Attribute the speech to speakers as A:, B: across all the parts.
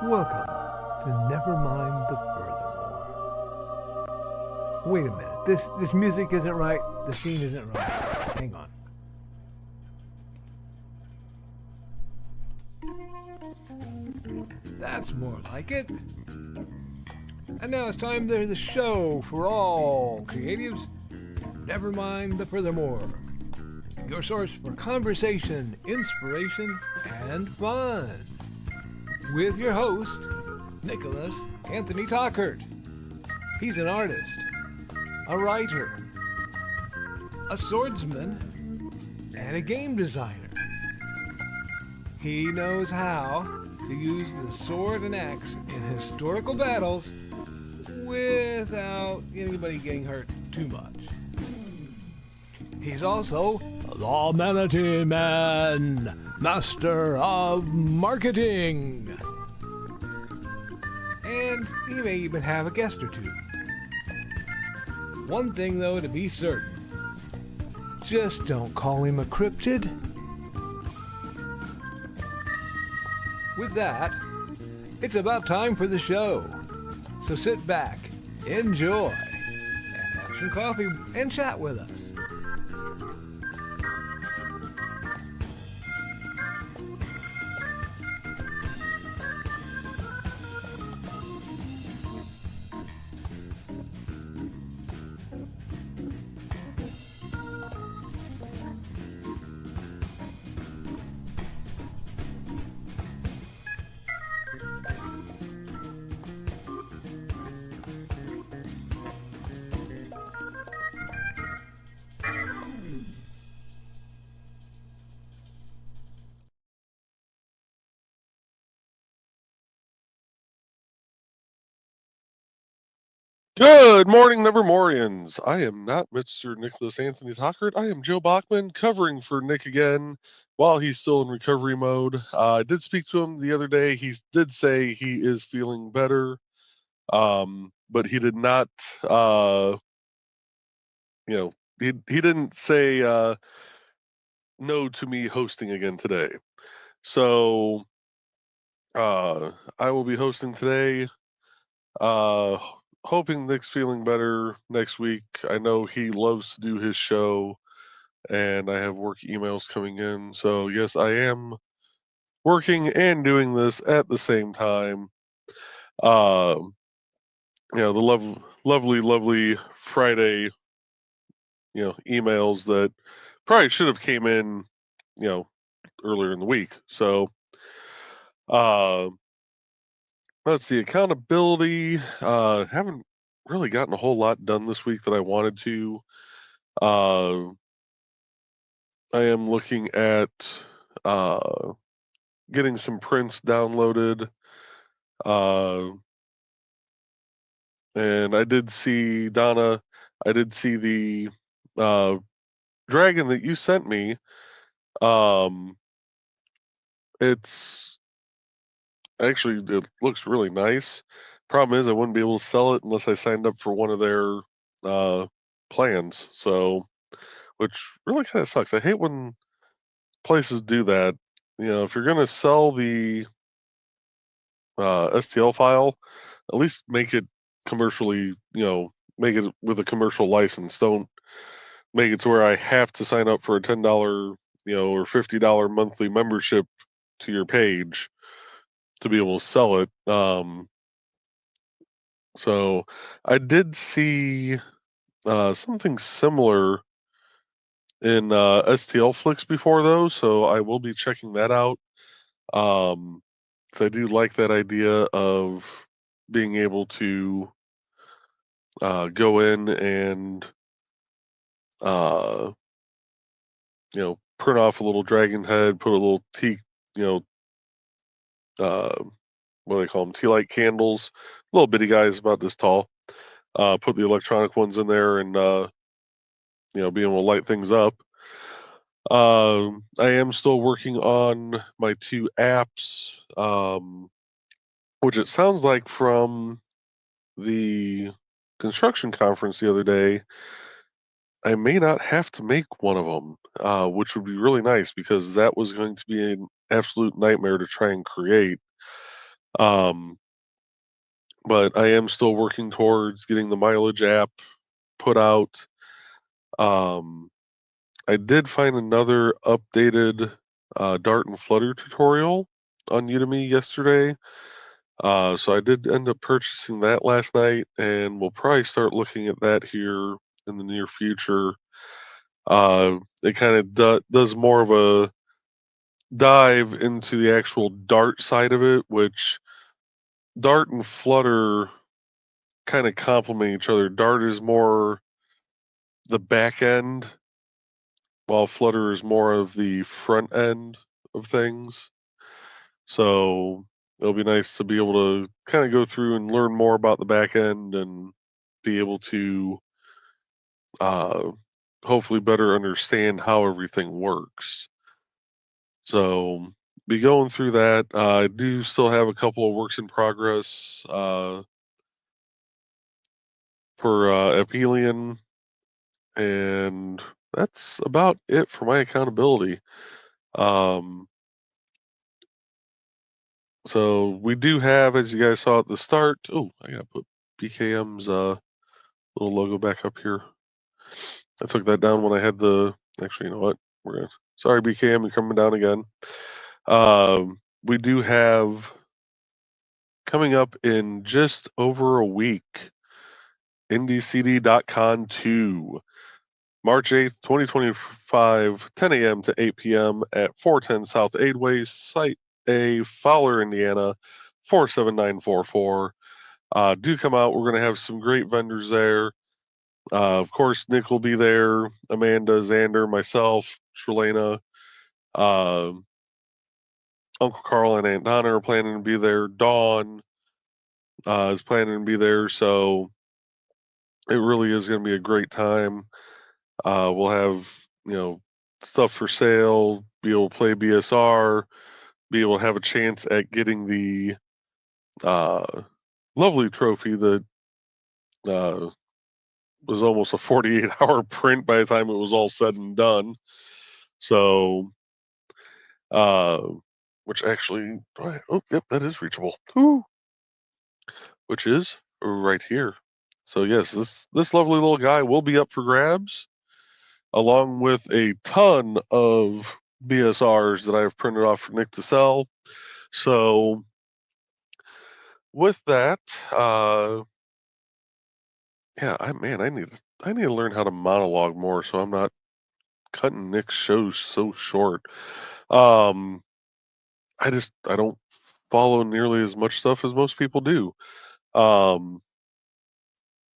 A: Welcome to Nevermind the Furthermore. Wait a minute, this music isn't right, the scene isn't right. Hang on. That's more like it. And now it's time for the show for all creatives. Nevermind the Furthermore. Your source for conversation, inspiration, and fun. With your host, Nicholas Anthony Tockert. He's an artist, a writer, a swordsman, and a game designer. He knows how to use the sword and axe in historical battles without anybody getting hurt too much. He's also the Manatee Man, master of marketing. And he may even have a guest or two. One thing, though, to be certain. Just don't call him a cryptid. With that, it's about time for the show. So sit back, enjoy, and have some coffee and chat with us.
B: Good morning, Nevermorians. I am not Mr. Nicholas Anthony Tockert. I am Joe Bachman, covering for Nick again while he's still in recovery mode. I did speak to him the other day. He did say he is feeling better, but he did not, he didn't say no to me hosting again today. So I will be hosting today. Hoping Nick's feeling better next week. I know he loves to do his show, and I have work emails coming in. So, yes, I am working and doing this at the same time. The lovely Friday, emails that probably should have came in, earlier in the week. So, let's see, accountability. Haven't really gotten a whole lot done this week that I wanted to. I am looking at getting some prints downloaded. And I did see, Donna, the dragon that you sent me. It looks really nice. Problem is, I wouldn't be able to sell it unless I signed up for one of their plans. So, which really kind of sucks. I hate when places do that. If you're going to sell the STL file, at least make it commercially, make it with a commercial license. Don't make it to where I have to sign up for a $10, or $50 monthly membership to your page to be able to sell it. So I did see something similar in STL Flicks before, though, so I will be checking that out. So I do like that idea of being able to go in and print off a little dragon head, put a little tea, what do they call them? Tea light candles, little bitty guys about this tall. Put the electronic ones in there and being able to light things up. I am still working on my 2 apps, which it sounds like from the construction conference the other day, I may not have to make one of them, which would be really nice because that was going to be an absolute nightmare to try and create. But I am still working towards getting the mileage app put out. I did find another updated Dart and Flutter tutorial on Udemy yesterday. So I did end up purchasing that last night, and we'll probably start looking at that here in the near future. It kind of does more of a dive into the actual Dart side of it, which Dart and Flutter kind of complement each other. Dart is more the back end, while Flutter is more of the front end of things. So it'll be nice to be able to kind of go through and learn more about the back end and be able to hopefully better understand how everything works. So be going through that. I do still have a couple of works in progress for Epelion, and that's about it for my accountability. So we do have, as you guys saw at the start, oh, I gotta put BKM's little logo back up here. I took that down when I had actually, you know what? Sorry, BKM, you're coming down again. We do have coming up in just over a week, IndieCD.con 2, March 8th, 2025, 10 a.m. to 8 p.m. at 410 South Aidway, Site A, Fowler, Indiana, 47944. Do come out. We're going to have some great vendors there. Of course, Nick will be there, Amanda, Xander, myself, Shalena, Uncle Carl and Aunt Donna are planning to be there. Dawn is planning to be there. So it really is going to be a great time. We'll have, stuff for sale, be able to play BSR, be able to have a chance at getting the lovely trophy that was almost a 48-hour print by the time it was all said and done. So, which actually, yep, that is reachable. Woo! Which is right here. So yes, this lovely little guy will be up for grabs, along with a ton of BSRs that I've printed off for Nick to sell. So with that, yeah, I need to learn how to monologue more so I'm not cutting Nick's shows so short. I don't follow nearly as much stuff as most people do.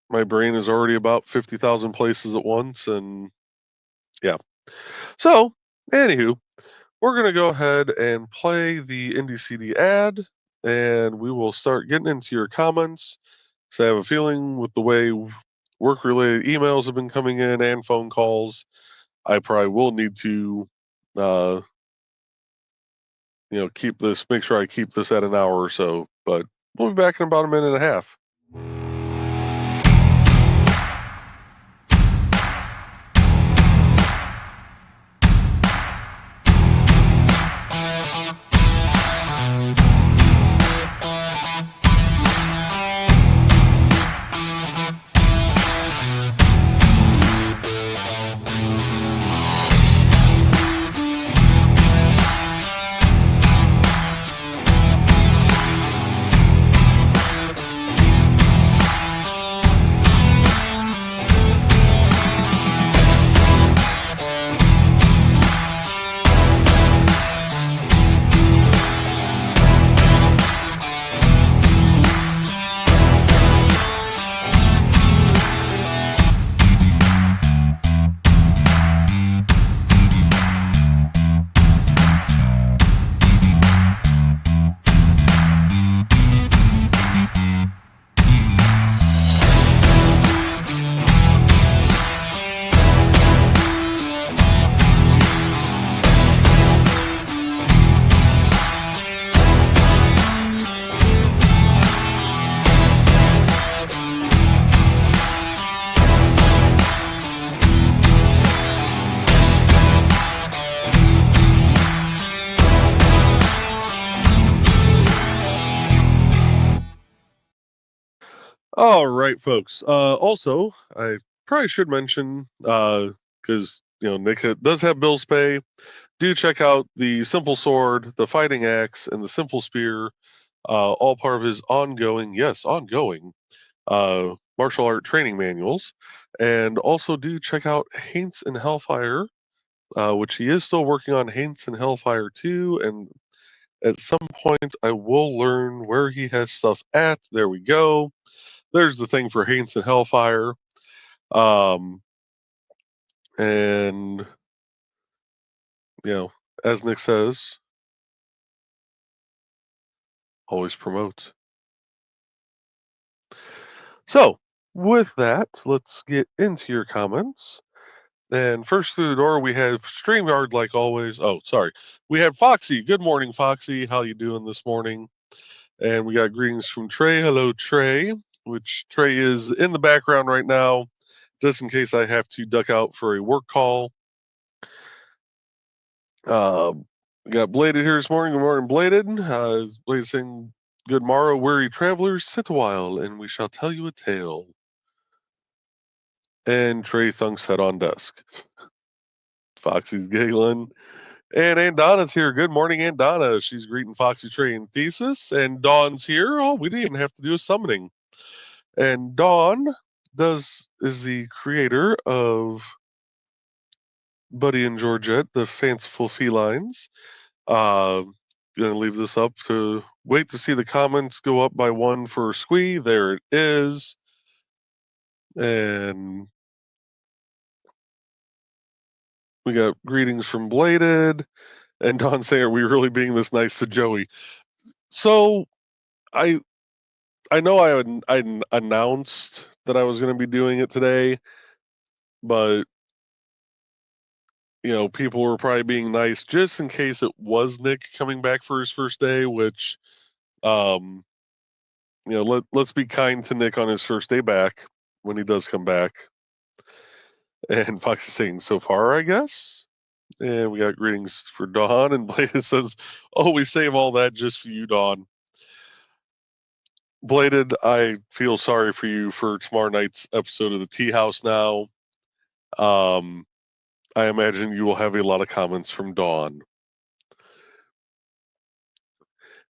B: My brain is already about 50,000 places at once, and yeah. So, anywho, we're going to go ahead and play the Indie CD ad, and we will start getting into your comments. So I have a feeling with the way work-related emails have been coming in and phone calls, I probably will need to, make sure I keep this at an hour or so. But we'll be back in about a minute and a half. All right, folks. Also, I probably should mention, because Nick does have bills to pay. Do check out the Simple Sword, the Fighting Axe, and the Simple Spear. All part of his ongoing, martial art training manuals. And also do check out Haints and Hellfire, which he is still working on Haints and Hellfire 2. And at some point, I will learn where he has stuff at. There we go. There's the thing for Haints and Hellfire. And, as Nick says, always promote. So, with that, let's get into your comments. And first through the door, we have StreamYard, like always. Oh, sorry. We have Foxy. Good morning, Foxy. How you doing this morning? And we got greetings from Trey. Hello, Trey. Which Trey is in the background right now, just in case I have to duck out for a work call. We got Bladed here this morning. Good morning, Bladed. Bladed saying, "Good morrow, weary travelers. Sit a while, and we shall tell you a tale." And Trey thunks head on desk. Foxy's giggling. And Aunt Donna's here. Good morning, Aunt Donna. She's greeting Foxy, Trey, and Thesis. And Dawn's here. Oh, we didn't even have to do a summoning. And Dawn is the creator of Buddy and Georgette, the fanciful felines. Gonna leave this up to wait to see the comments go up by one for Squee. There it is. And we got greetings from Bladed. And Don saying, "Are we really being this nice to Joey?" So I know I announced that I was going to be doing it today, but people were probably being nice just in case it was Nick coming back for his first day, which let's be kind to Nick on his first day back when he does come back. And Fox is saying, "So far, I guess." And we got greetings for Dawn, and Blade says, "Oh, we save all that just for you, Dawn." Bladed, I feel sorry for you for tomorrow night's episode of the Tea House now. I imagine you will have a lot of comments from Dawn.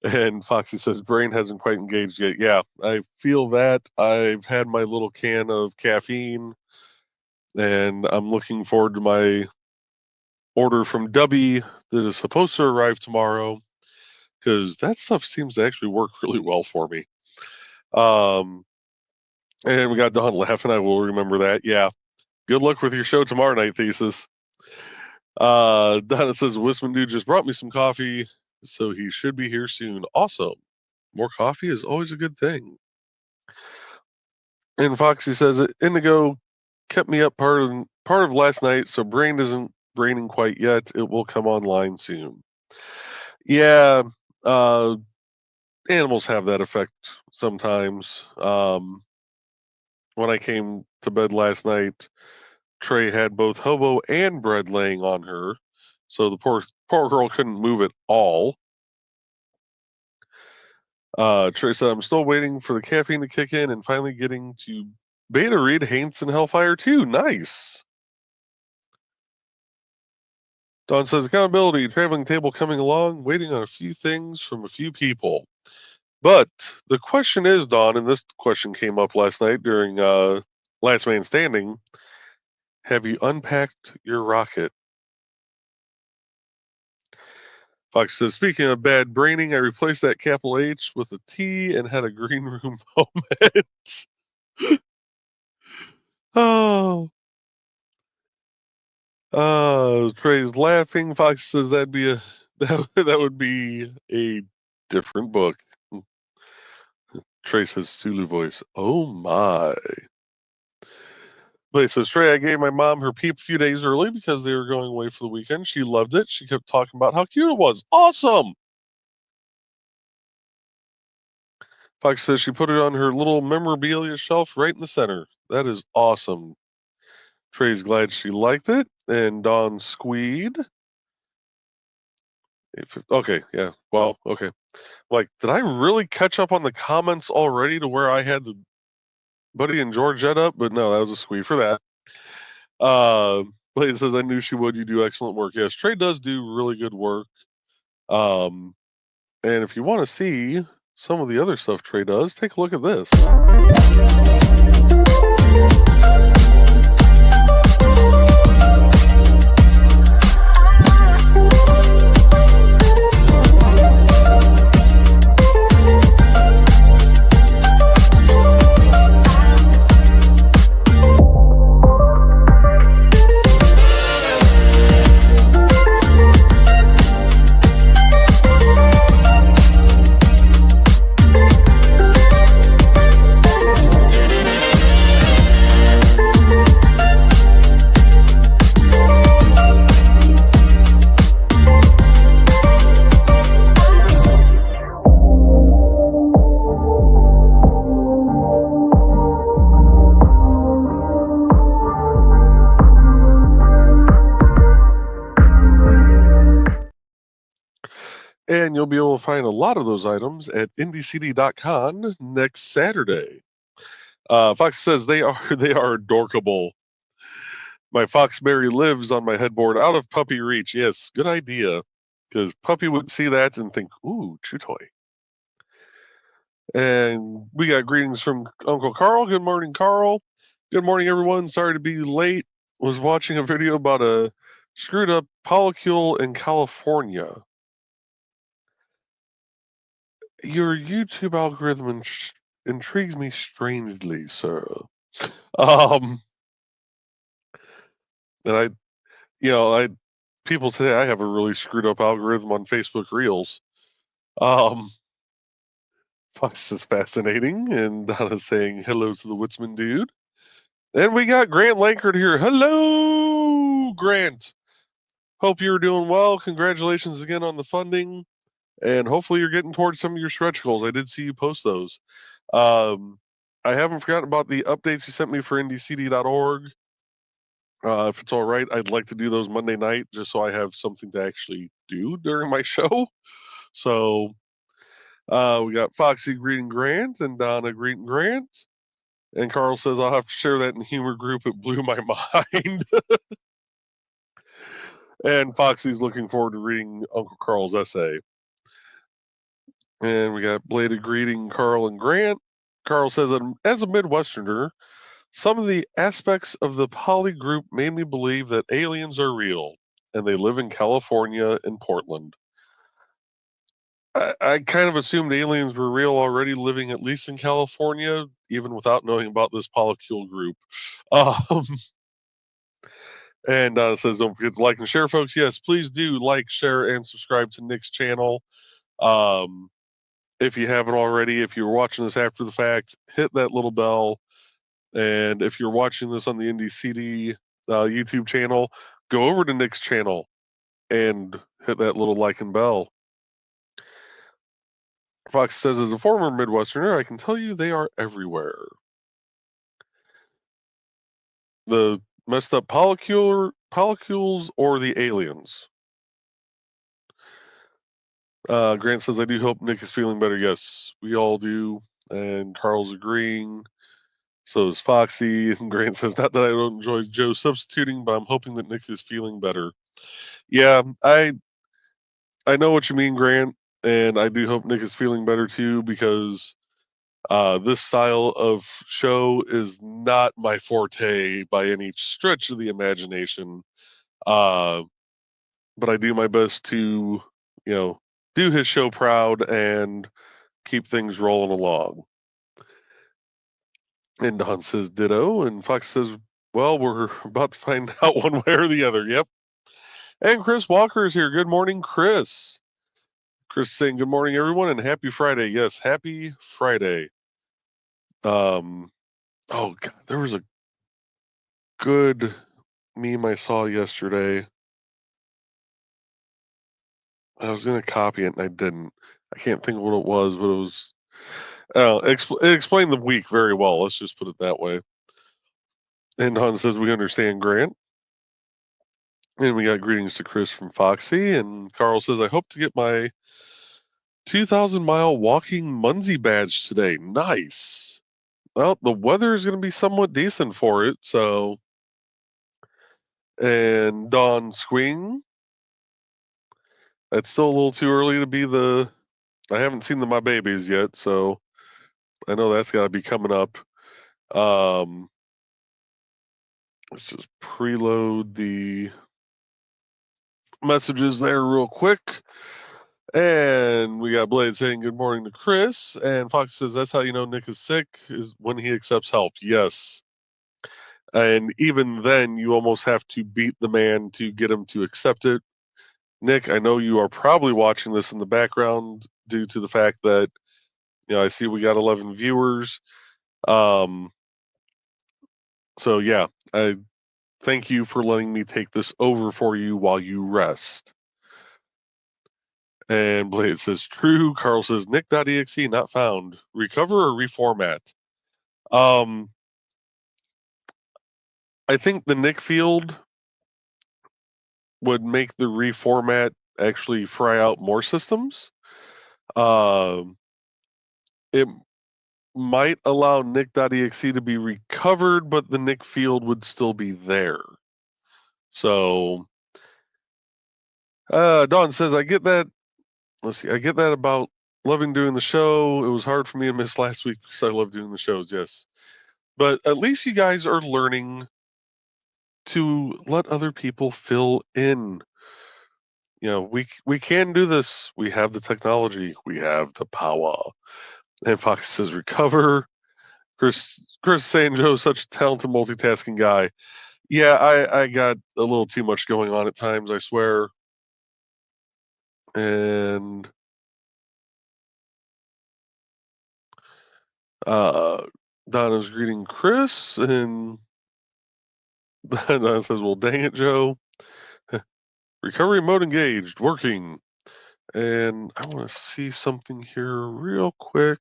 B: And Foxy says, "Brain hasn't quite engaged yet." Yeah, I feel that. I've had my little can of caffeine, and I'm looking forward to my order from Dubby that is supposed to arrive tomorrow, because that stuff seems to actually work really well for me. And we got Dawn laughing. I will remember that. Yeah. Good luck with your show tomorrow night, Thesis. Donna says, "Wisman dude just brought me some coffee, so he should be here soon." Awesome. More coffee is always a good thing. And Foxy says, "Indigo kept me up part of last night, so brain isn't braining quite yet. It will come online soon." Yeah, animals have that effect sometimes. When I came to bed last night, Trey had both hobo and bread laying on her, so the poor girl couldn't move at all. Trey said, "I'm still waiting for the caffeine to kick in and finally getting to beta read Haints and Hellfire 2. Nice." Don says, "Accountability, traveling table coming along, waiting on a few things from a few people." But the question is, Don, and this question came up last night during Last Man Standing, have you unpacked your rocket? Fox says, "Speaking of bad braining, I replaced that capital H with a T and had a green room moment." Oh. Trey's laughing. Fox says that would be a different book. Trey says Sulu voice. Oh my. But he says, "Trey, I gave my mom her peep a few days early because they were going away for the weekend. She loved it. She kept talking about how cute it was. Awesome." Fox says she put it on her little memorabilia shelf right in the center. That is awesome. Trey's glad she liked it. And Dawn squeed. Okay, yeah. Well, okay. Like, did I really catch up on the comments already to where I had to Buddy and Georgette up, but no, that was a squeeze for that. Blade says, I knew she would. You do excellent work. Yes, Trey does do really good work. And if you want to see some of the other stuff Trey does, take a look at this. And you'll be able to find a lot of those items at IndieCD.con next Saturday. Fox says they are adorkable. My Foxberry lives on my headboard out of puppy reach. Yes, good idea. Because puppy would see that and think, ooh, chew toy. And we got greetings from Uncle Carl. Good morning, Carl. Good morning, everyone. Sorry to be late. Was watching a video about a screwed up polycule in California. Your YouTube algorithm intrigues me strangely, sir. And people say I have a really screwed up algorithm on Facebook Reels. Fox is fascinating, and Donna's saying hello to the Woodsman dude. And we got Grant Lankard here. Hello, Grant. Hope you're doing well. Congratulations again on the funding. And hopefully you're getting towards some of your stretch goals. I did see you post those. I haven't forgotten about the updates you sent me for indiecd.org. If it's all right, I'd like to do those Monday night just so I have something to actually do during my show. So we got Foxy greeting Grant and Donna greeting Grant. And Carl says, I'll have to share that in the humor group. It blew my mind. And Foxy's looking forward to reading Uncle Carl's essay. And we got Bladed greeting Carl and Grant. Carl says, as a Midwesterner, some of the aspects of the poly group made me believe that aliens are real, and they live in California and Portland. I kind of assumed aliens were real already, living at least in California, even without knowing about this polycule group. And it says, don't forget to like and share, folks. Yes, please do like, share, and subscribe to Nick's channel. If you haven't already, if you're watching this after the fact, hit that little bell. And if you're watching this on the Indie CD YouTube channel, go over to Nick's channel and hit that little like and bell. Fox says, as a former Midwesterner, I can tell you they are everywhere. The messed up polycules or the aliens? Grant says, I do hope Nick is feeling better. Yes, we all do. And Carl's agreeing. So is Foxy. And Grant says, not that I don't enjoy Joe substituting, but I'm hoping that Nick is feeling better. Yeah, I know what you mean, Grant. And I do hope Nick is feeling better too, because this style of show is not my forte by any stretch of the imagination. But I do my best to, do his show proud and keep things rolling along. And Don says ditto, and Fox says, well, we're about to find out one way or the other. Yep. And Chris Walker is here. Good morning, Chris. Chris saying good morning, everyone, and happy Friday. Yes, happy Friday. Oh God, there was a good meme I saw yesterday. I was gonna copy it and I didn't. I can't think of what it was, but it was. It explained the week very well. Let's just put it that way. And Don says we understand, Grant. And we got greetings to Chris from Foxy, and Carl says I hope to get my 2,000-mile walking Munsey badge today. Nice. well, the weather is going to be somewhat decent for it, so. And Dawn Swing, it's still a little too early to be I haven't seen my babies yet, so I know that's got to be coming up. Let's just preload the messages there real quick. And we got Blade saying good morning to Chris. And Fox says that's how you know Nick is sick, is when he accepts help. Yes. And even then, you almost have to beat the man to get him to accept it. Nick, I know you are probably watching this in the background due to the fact that, I see we got 11 viewers. So yeah, I thank you for letting me take this over for you while you rest. And Blade says, true. Carl says, Nick.exe not found. Recover or reformat? I think the Nick field would make the reformat actually fry out more systems. It might allow Nick.exe to be recovered, but the Nick field would still be there. So, Dawn says, I get that. Let's see, I get that about loving doing the show. It was hard for me to miss last week because I love doing the shows, yes. But at least you guys are learning to let other people fill in. We can do this. We have the technology. We have the power. And Fox says recover. Chris saying Joe's such a talented multitasking guy. Yeah, I got a little too much going on at times, I swear. And Donna's greeting Chris, and Donna says, well, dang it, Joe. Recovery mode engaged, working. And I want to see something here real quick.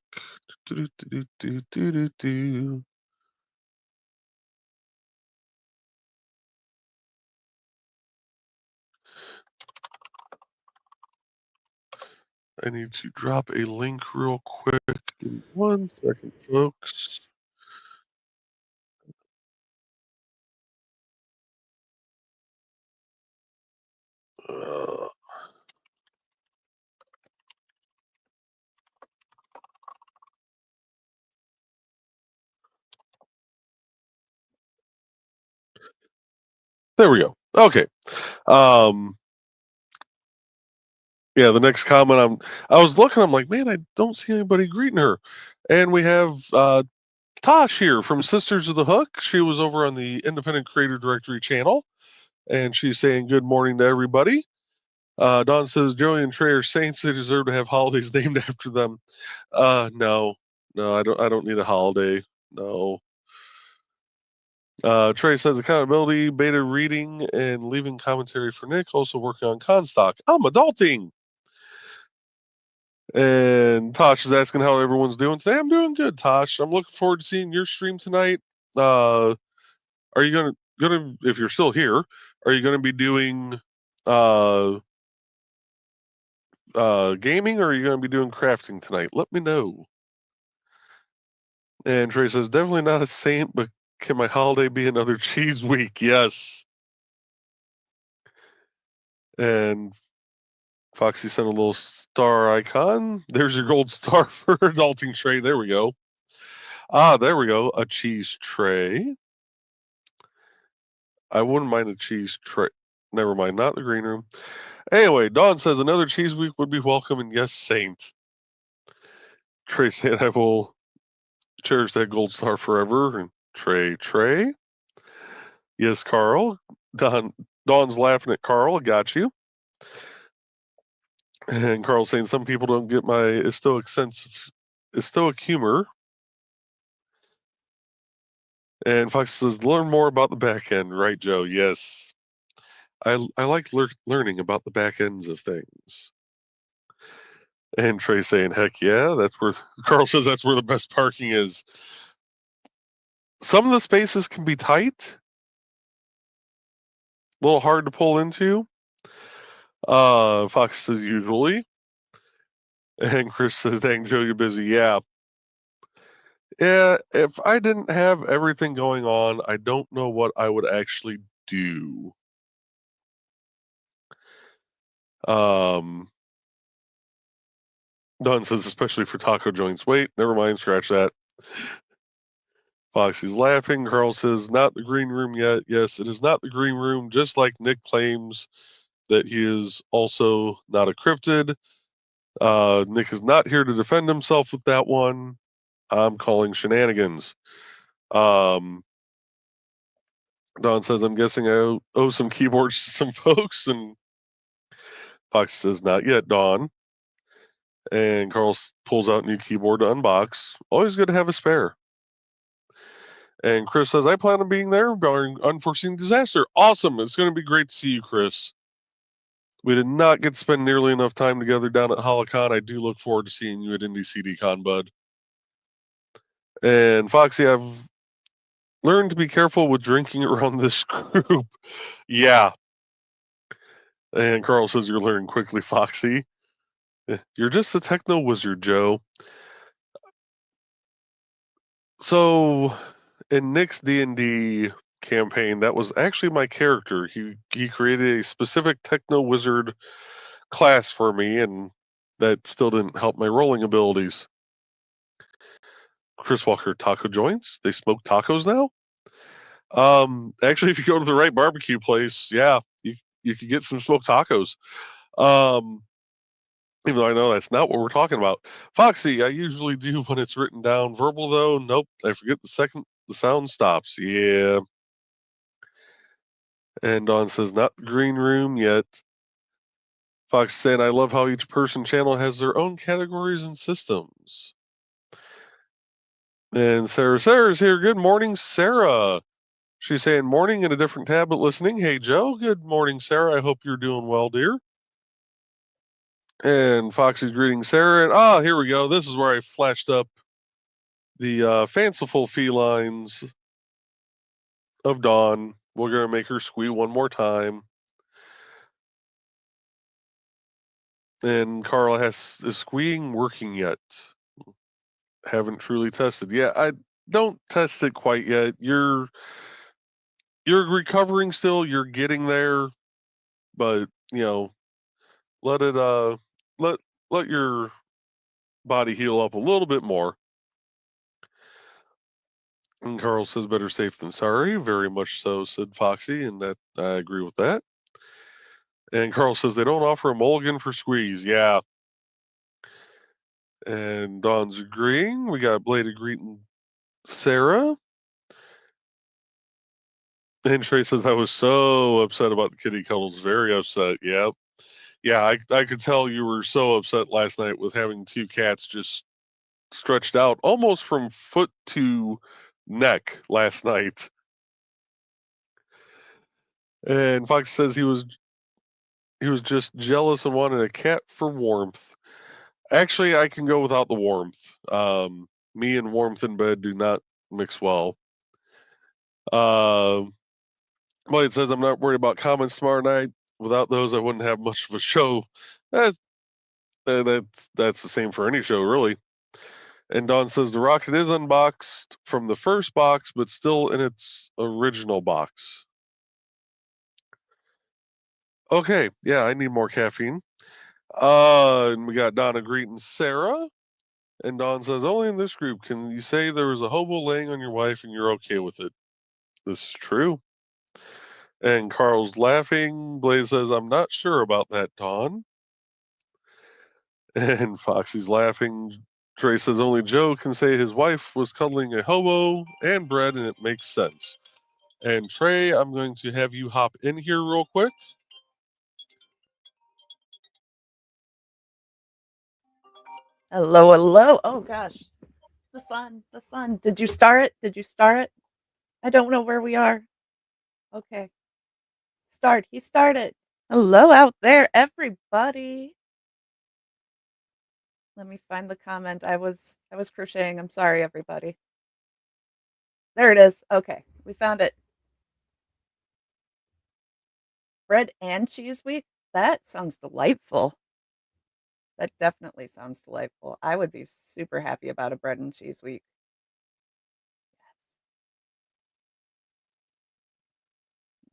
B: I need to drop a link real quick. Give me 1 second, folks. There we go. Okay. Yeah, the next comment I was looking, I'm like, man, I don't see anybody greeting her. And we have Tosh here from Sisters of the Hook. She was over on the Independent Creator Directory channel, and she's saying good morning to everybody. Don says Joey and Trey are saints. They deserve to have holidays named after them. No, I don't need a holiday. No. Trey says accountability, beta reading, and leaving commentary for Nick. Also working on Constock. I'm adulting. And Tosh is asking how everyone's doing today. I'm doing good, Tosh. I'm looking forward to seeing your stream tonight. Are you gonna if you're still here? Are you gonna be doing gaming, or are you gonna be doing crafting tonight? Let me know. And Trey says definitely not a saint, but can my holiday be another cheese week? Yes. And Foxy sent a little star icon. There's your gold star for adulting Trey. There we go. There we go. A cheese tray. I wouldn't mind a cheese tray. Never mind, not the green room. Anyway, Dawn says another cheese week would be welcome, and yes, Saint. Trey said I will cherish that gold star forever. And Trey. Yes, Carl. Dawn's laughing at Carl. Got you. And Carl's saying some people don't get my stoic humor. And Fox says learn more about the back end, right, Joe? Yes. I like learning about the back ends of things. And Trey saying, heck yeah, that's where Carl says that's where the best parking is. Some of the spaces can be tight, a little hard to pull into. Fox says usually. And Chris says, dang Joe, you're busy. Yeah. Yeah, if I didn't have everything going on, I don't know what I would actually do. Don says, especially for taco joints. Wait, never mind, scratch that. Foxy's laughing. Carl says, not the green room yet. Yes, it is not the green room, just like Nick claims that he is also not a cryptid. Nick is not here to defend himself with that one. I'm calling shenanigans. Don says, I'm guessing I owe some keyboards to some folks. And Fox says, not yet, Don. And Carl pulls out a new keyboard to unbox. Always good to have a spare. And Chris says, I plan on being there, barring unforeseen disaster. Awesome. It's going to be great to see you, Chris. We did not get to spend nearly enough time together down at HoloCon. I do look forward to seeing you at Indie CDCon, bud. And Foxy, I've learned to be careful with drinking around this group. Yeah. And Carl says, you're learning quickly, Foxy. You're just a techno wizard, Joe. So, in Nick's D&D campaign, that was actually my character. He created a specific techno wizard class for me, and that still didn't help my rolling abilities. Chris Walker, taco joints? They smoke tacos now? Actually, if you go to the right barbecue place, yeah, you could get some smoked tacos. Even though I know that's not what we're talking about. Foxy, I usually do when it's written down. Verbal though, nope. I forget the second the sound stops. Yeah. And Dawn says, not the green room yet. Fox saying, I love how each person channel has their own categories and systems. And Sarah's here. Good morning, Sarah. She's saying morning in a different tab, but listening. Hey, Joe. Good morning, Sarah. I hope you're doing well, dear. And Foxy's greeting Sarah. And here we go. This is where I flashed up the fanciful felines of Dawn. We're going to make her squee one more time. And Carl is squeeing working yet? Haven't truly tested. Yeah, I don't test it quite yet. You're recovering still. You're getting there, but let it let your body heal up a little bit more. And Carl says, better safe than sorry. Very much so, said Foxy, and that I agree with that. And Carl says they don't offer a mulligan for squeeze. Yeah. And Dawn's agreeing. We got Blade greeting Sarah. And Trey says, I was so upset about the kitty cuddles. Very upset. Yep. Yeah, I could tell you were so upset last night with having two cats just stretched out almost from foot to neck last night. And Fox says he was just jealous and wanted a cat for warmth. Actually, I can go without the warmth. Me and warmth in bed do not mix well. Well, it says I'm not worried about comments tomorrow night. Without those, I wouldn't have much of a show. That's the same for any show, really. And Dawn says the rocket is unboxed from the first box, but still in its original box. Okay, yeah, I need more caffeine. And we got Donna greeting Sarah. And Dawn says, only in this group can you say there was a hobo laying on your wife and you're okay with it. This is true. And Carl's laughing. Blaze says, I'm not sure about that, Dawn. And Foxy's laughing. Trey says, only Joe can say his wife was cuddling a hobo and bread, and it makes sense. And Trey, I'm going to have you hop in here real quick.
C: Hello, hello. Oh gosh. The sun. Did you start it? I don't know where we are. Okay. He started. Hello out there, everybody. Let me find the comment. I was crocheting. I'm sorry, everybody. There it is. Okay. We found it. Bread and cheese week? That sounds delightful. That definitely sounds delightful. I would be super happy about a bread and cheese week.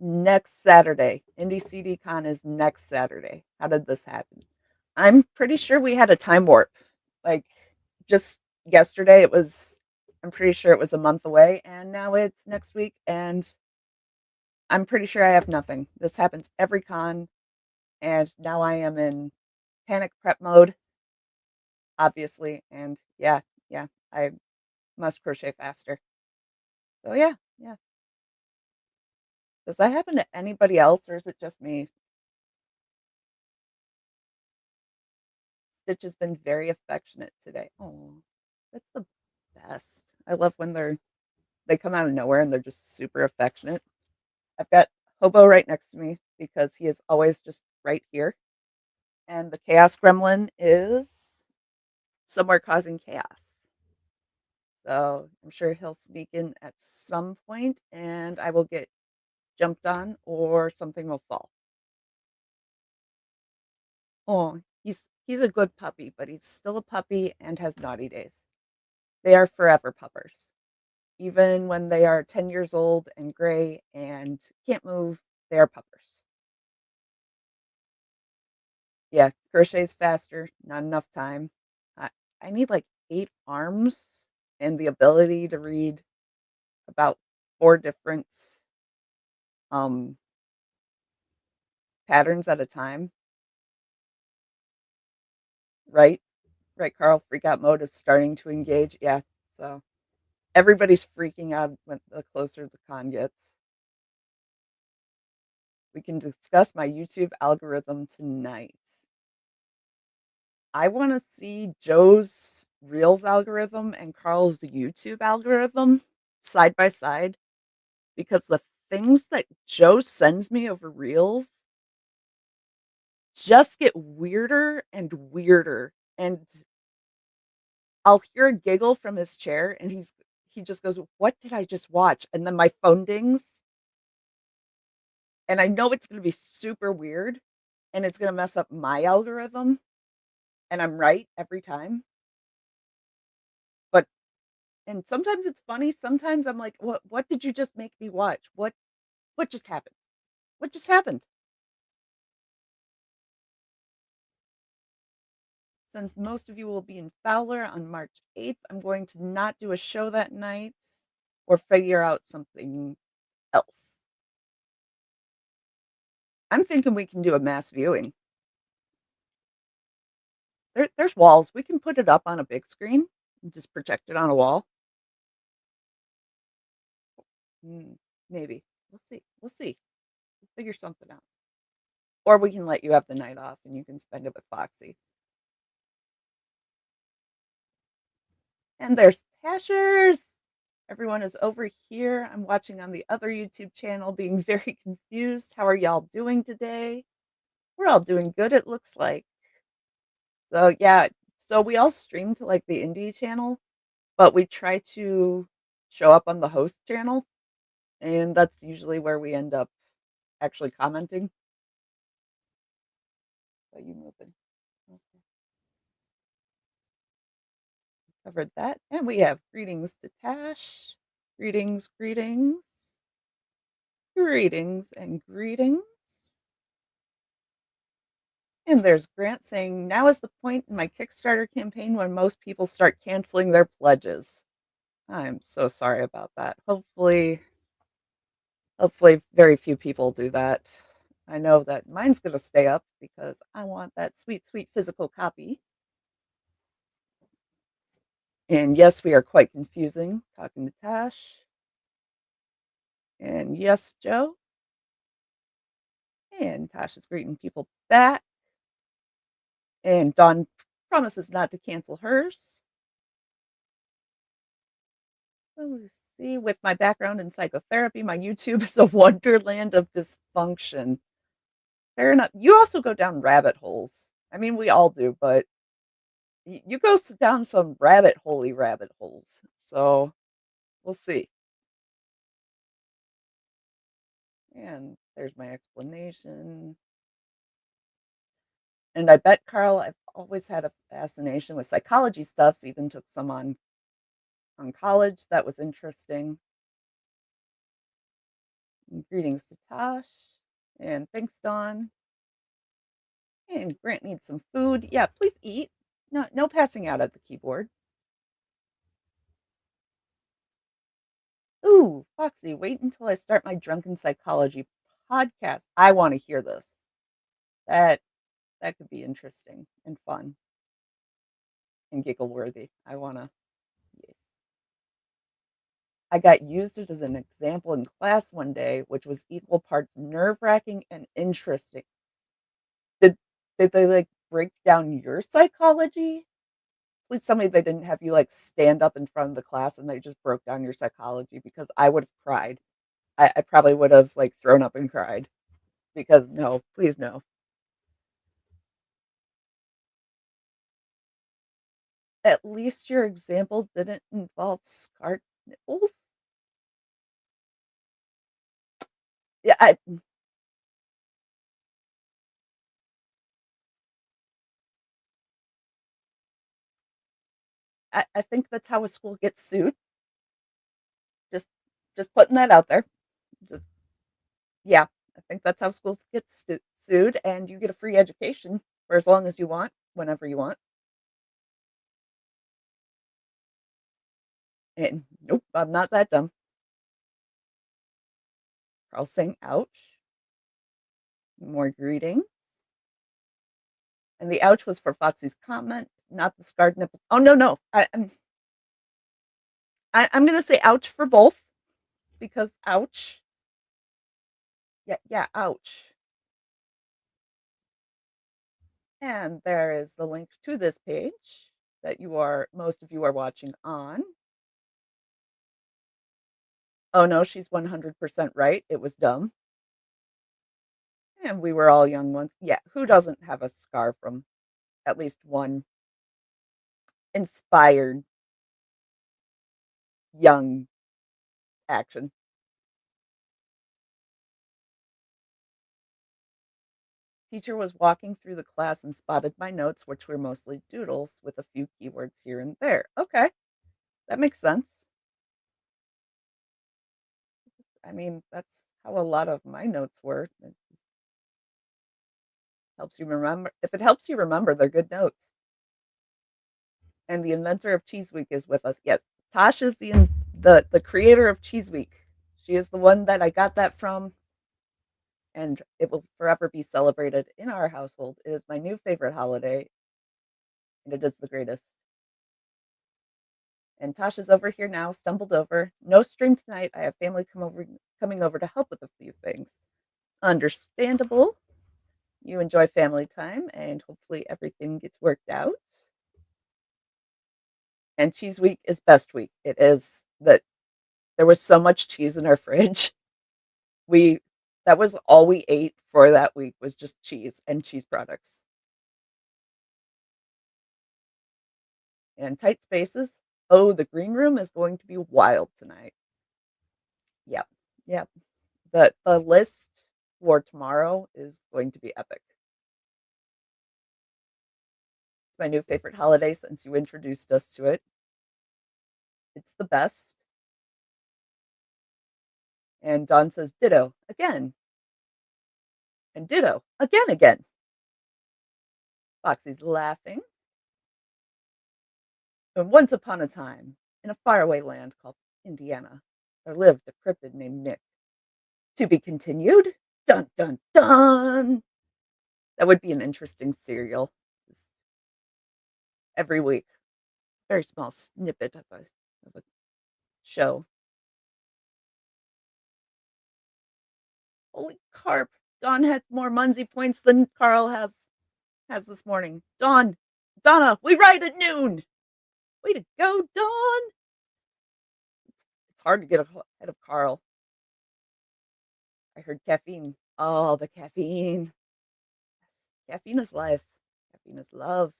C: next Saturday. Indie CD Con is next Saturday. How did this happen? I'm pretty sure we had a time warp. Like just yesterday, I'm pretty sure it was a month away, and now it's next week, and I'm pretty sure I have nothing. This happens every con, and now I am in panic prep mode, obviously, and yeah, I must crochet faster. So yeah. Does that happen to anybody else, or is it just me? Stitch has been very affectionate today. Oh, that's the best. I love when they come out of nowhere and they're just super affectionate. I've got Hobo right next to me because he is always just right here. And the Chaos Gremlin is somewhere causing chaos. So I'm sure he'll sneak in at some point and I will get jumped on or something will fall. Oh, he's a good puppy, but he's still a puppy and has naughty days. They are forever puppers. Even when they are 10 years old and gray and can't move, they are puppers. Yeah, crochet's faster, not enough time. I need like 8 arms and the ability to read about 4 different um patterns at a time. Right? Right, Carl. Freak out mode is starting to engage. Yeah. So everybody's freaking out when the closer the con gets. We can discuss my YouTube algorithm tonight. I want to see Joe's Reels algorithm and Carl's YouTube algorithm side by side because the things that Joe sends me over Reels just get weirder and weirder. And I'll hear a giggle from his chair and he just goes, "What did I just watch?" And then my phone dings and I know it's going to be super weird and it's going to mess up my algorithm. And I'm right every time. But and sometimes it's funny, sometimes I'm like, "What did you just make me watch? What just happened? What just happened?" Since most of you will be in Fowler on March 8th, I'm going to not do a show that night or figure out something else. I'm thinking we can do a mass viewing. There's walls. We can put it up on a big screen and just project it on a wall. Maybe. We'll see. We'll see. We'll figure something out. Or we can let you have the night off and you can spend it with Foxy. And there's Tashers. Everyone is over here. I'm watching on the other YouTube channel, being very confused. How are y'all doing today? We're all doing good, it looks like. So yeah, so we all stream to like the indie channel, but we try to show up on the host channel, and that's usually where we end up actually commenting. So you moving. Okay. Covered that. And we have greetings to Tash. Greetings, greetings. Greetings and greetings. And there's Grant saying, "Now is the point in my Kickstarter campaign when most people start canceling their pledges." I'm so sorry about that. Hopefully very few people do that. I know that mine's going to stay up because I want that sweet, sweet physical copy. And yes, we are quite confusing. Talking to Tash. And yes, Joe. And Tash is greeting people back. And Dawn promises not to cancel hers. Let's see, with my background in psychotherapy, my YouTube is a wonderland of dysfunction. Fair enough. You also go down rabbit holes. I mean, we all do, but you go down some rabbit holes. So we'll see. And there's my explanation. And I bet, Carl, I've always had a fascination with psychology stuffs, even took some on college. That was interesting. And greetings to Tosh. And thanks, Dawn. And Grant needs some food. Yeah, please eat. No passing out at the keyboard. Ooh, Foxy, wait until I start my drunken psychology podcast. I want to hear this. That could be interesting and fun and giggle worthy. I want to. Yes. I got used it as an example in class one day, which was equal parts nerve wracking and interesting. Did they like break down your psychology? Please tell me they didn't have you like stand up in front of the class and they just broke down your psychology, because I would have cried. I probably would have like thrown up and cried, because no, please no. At least your example didn't involve scarred nipples. Yeah, I think that's how a school gets sued. Just putting that out there. Just yeah, I think that's how schools get sued, and you get a free education for as long as you want, whenever you want. And nope, I'm not that dumb. Carl saying ouch. More greetings. And the ouch was for Foxy's comment, not the scarred nipple. Oh no. I'm gonna say ouch for both, because ouch. Yeah, ouch. And there is the link to this page that most of you are watching on. Oh no, she's 100% right. It was dumb. And we were all young once. Yeah, who doesn't have a scar from at least one inspired young action? Teacher was walking through the class and spotted my notes, which were mostly doodles with a few keywords here and there. Okay, that makes sense. I mean, that's how a lot of my notes were. It helps you remember. If it helps you remember, they're good notes. And the inventor of Cheese Week is with us. Yes, Tosh is the creator of Cheese Week. She is the one that I got that from, and it will forever be celebrated in our household. It is my new favorite holiday, and it is the greatest. And Tasha's over here now, stumbled over. No stream tonight. I have family coming over to help with a few things. Understandable. You enjoy family time, and hopefully everything gets worked out. And Cheese Week is best week. It is that there was so much cheese in our fridge. That was all we ate for that week, was just cheese and cheese products. And tight spaces. Oh, the green room is going to be wild tonight. Yep. The list for tomorrow is going to be epic. It's my new favorite holiday since you introduced us to it. It's the best. And Dawn says ditto again. And ditto again. Foxy's laughing. And once upon a time, in a faraway land called Indiana, there lived a cryptid named Nick. To be continued? Dun dun dun! That would be an interesting serial. Just every week. Very small snippet of a show. Holy carp. Dawn has more Munsey points than Carl has this morning. Donna, we ride at noon. Way to go, Dawn. It's hard to get ahead of Carl. I heard caffeine. Oh, the caffeine. Yes. Caffeine is life. Caffeine is love.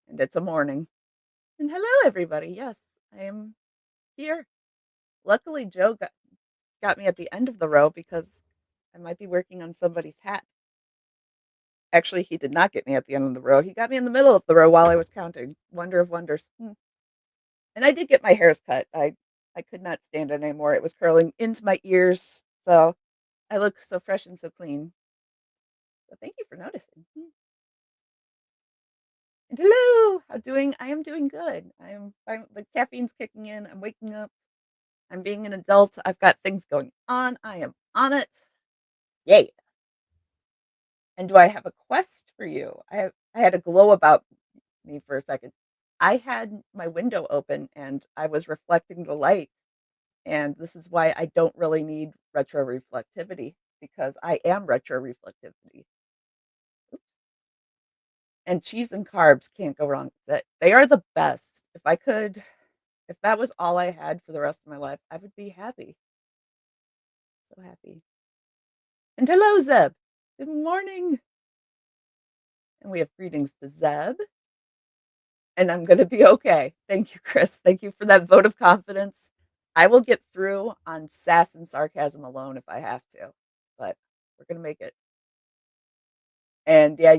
C: And it's a morning. And hello, everybody. Yes, I am here. Luckily, Joe got me at the end of the row, because I might be working on somebody's hat. Actually, he did not get me at the end of the row. He got me in the middle of the row while I was counting. Wonder of wonders. And I did get my hairs cut. I I could not stand it anymore. It was curling into my ears. So I look so fresh and so clean. So thank you for noticing. And hello, I am doing good. The caffeine's kicking in. I'm waking up. I'm being an adult. I've got things going on. I am on it. Yay. And do I have a quest for you? I had a glow about me for a second. I had my window open and I was reflecting the light. And this is why I don't really need retroreflectivity, because I am retroreflectivity. And cheese and carbs can't go wrong. That they are the best. If that was all I had for the rest of my life, I would be happy. So happy. And hello, Zeb. Good morning. And we have greetings to Zeb. And I'm going to be okay. Thank you, Chris. Thank you for that vote of confidence. I will get through on sass and sarcasm alone if I have to, but we're going to make it. And yeah,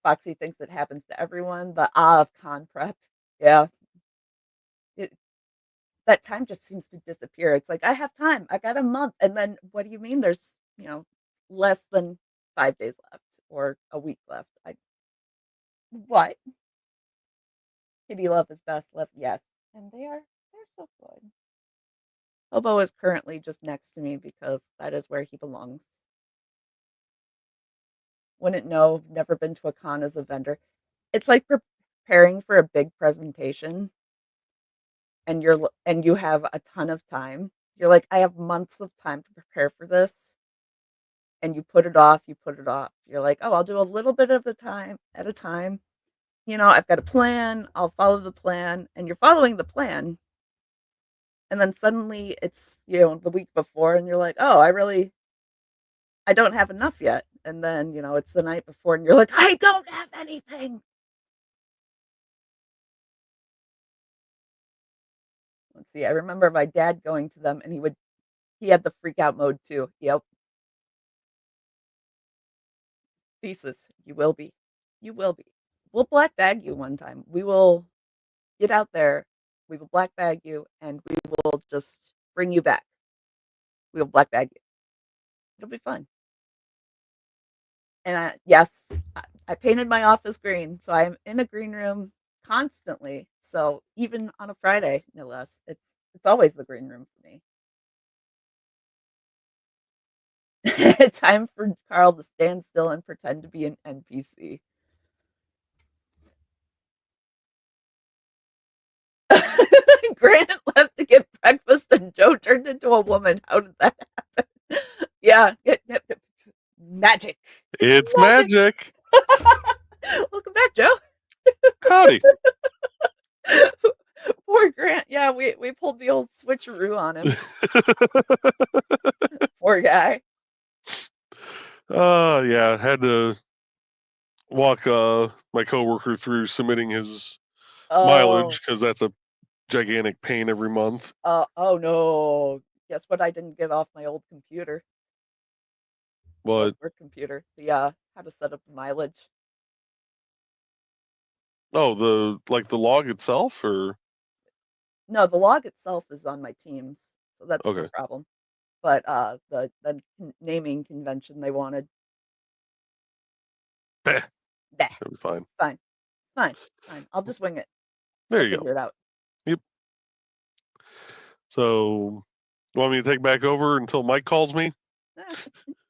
C: Foxy thinks it happens to everyone. The of con prep. Yeah. That time just seems to disappear. It's like, I have time. I got a month. And then what do you mean there's, less than 5 days left or a week left? What? Kitty love is best left. Yes. And they're so good. Hobo is currently just next to me because that is where he belongs. Wouldn't know, never been to a con as a vendor. It's like preparing for a big presentation and you have a ton of time. You're like, I have months of time to prepare for this. And you put it off. You're like, oh, I'll do a little bit of the time at a time. I've got a plan. I'll follow the plan. And you're following the plan. And then suddenly it's, the week before and you're like, oh, I don't have enough yet. And then, it's the night before and you're like, I don't have anything. Let's see. I remember my dad going to them and he had the freak out mode too. Yep. Thesis. You will be. We'll black bag you one time. We will get out there. We will black bag you and we will just bring you back. We will black bag you. It'll be fun. And yes, I painted my office green. So I'm in a green room constantly. So even on a Friday, no less, it's always the green room for me. Time for Carl to stand still and pretend to be an NPC. Grant left to get breakfast and Joe turned into a woman. How did that happen? Yeah. Magic.
B: It's magic.
C: Welcome back, Joe.
B: Howdy.
C: Poor Grant. Yeah, we pulled the old switcheroo on him. Poor guy.
B: Yeah, had to walk my coworker through submitting his mileage because that's a gigantic pain every month.
C: Oh no. Guess what? I didn't get off my old computer.
B: What?
C: Work computer. The how to set up the mileage.
B: Oh, the log itself, or
C: no, the log itself is on my Teams, so that's no problem. But the naming convention they wanted.
B: That'll be fine.
C: Fine. I'll just wing it.
B: There you
C: go. Figure it out.
B: Yep. So, you want me to take back over until Mike calls me?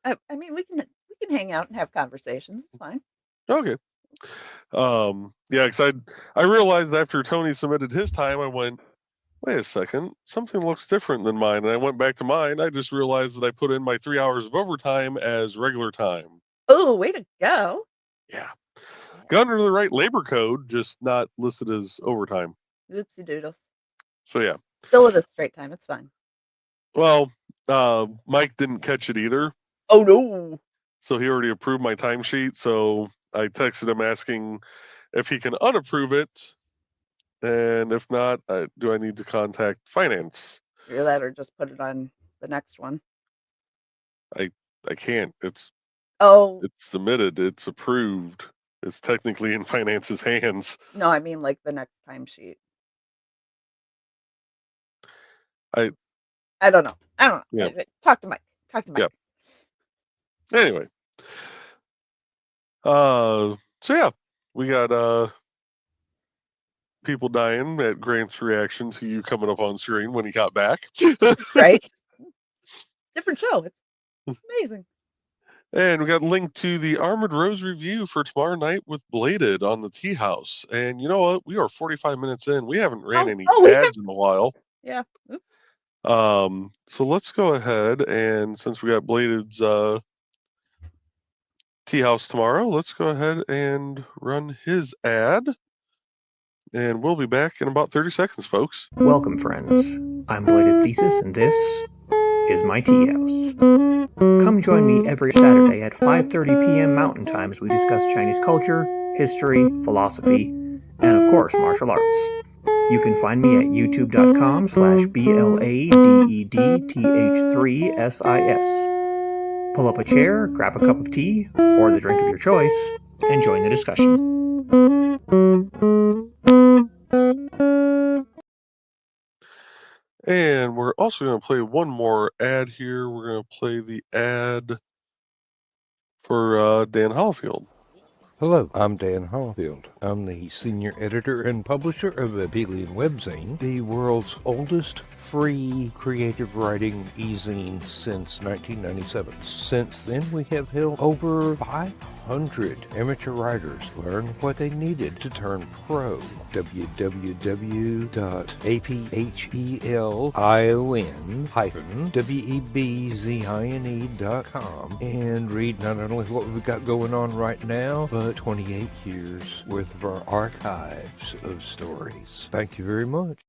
C: I mean, we can hang out and have conversations. It's fine.
B: Okay. Yeah, because I realized after Tony submitted his time, I went, wait a second, something looks different than mine. And I went back to mine. I just realized that I put in my 3 hours of overtime as regular time.
C: Oh, way to go.
B: Yeah. Got under the right labor code, just not listed as overtime.
C: Oopsie doodles.
B: So, yeah.
C: Still at a straight time. It's fine.
B: Well, Mike didn't catch it either.
C: Oh, no.
B: So he already approved my timesheet. So I texted him asking if he can unapprove it. And if not, do I need to contact finance?
C: Either that or just put it on the next one.
B: I can't. It's submitted. It's approved. It's technically in finance's hands.
C: No, I mean like the next timesheet.
B: I
C: don't know.
B: Yeah.
C: Talk to Mike.
B: Yeah. Anyway. So yeah, we got people dying at Grant's reaction to you coming up on screen when he got back.
C: Right? Different show. It's amazing.
B: And we got a link to the Armored Rose review for tomorrow night with Bladed on the Tea House. And you know what? We are 45 minutes in. We haven't ran any ads in a while.
C: Yeah. Oops.
B: So let's go ahead, and since we got Bladed's Tea House tomorrow, let's go ahead and run his ad. And we'll be back in about 30 seconds, folks.
D: Welcome, friends. I'm Bladed Thesis, and this is my tea house. Come join me every Saturday at 5:30 p.m. Mountain Time as we discuss Chinese culture, history, philosophy, and of course, martial arts. You can find me at youtube.com/BLADEDTH3SIS. Pull up a chair, grab a cup of tea, or the drink of your choice, and join the discussion.
B: And we're also going to play one more ad here. We're going to play the ad for Dan Hollifield.
A: Hello, I'm Dan Hollifield. I'm the senior editor and publisher of Abelian Webzine, the world's oldest free creative writing e-zine since 1997. Since then, we have helped over 500 amateur writers learn what they needed to turn pro. www.aphellion-webzine.com and read not only what we've got going on right now, but 28 years worth of our archives of stories. Thank you very much.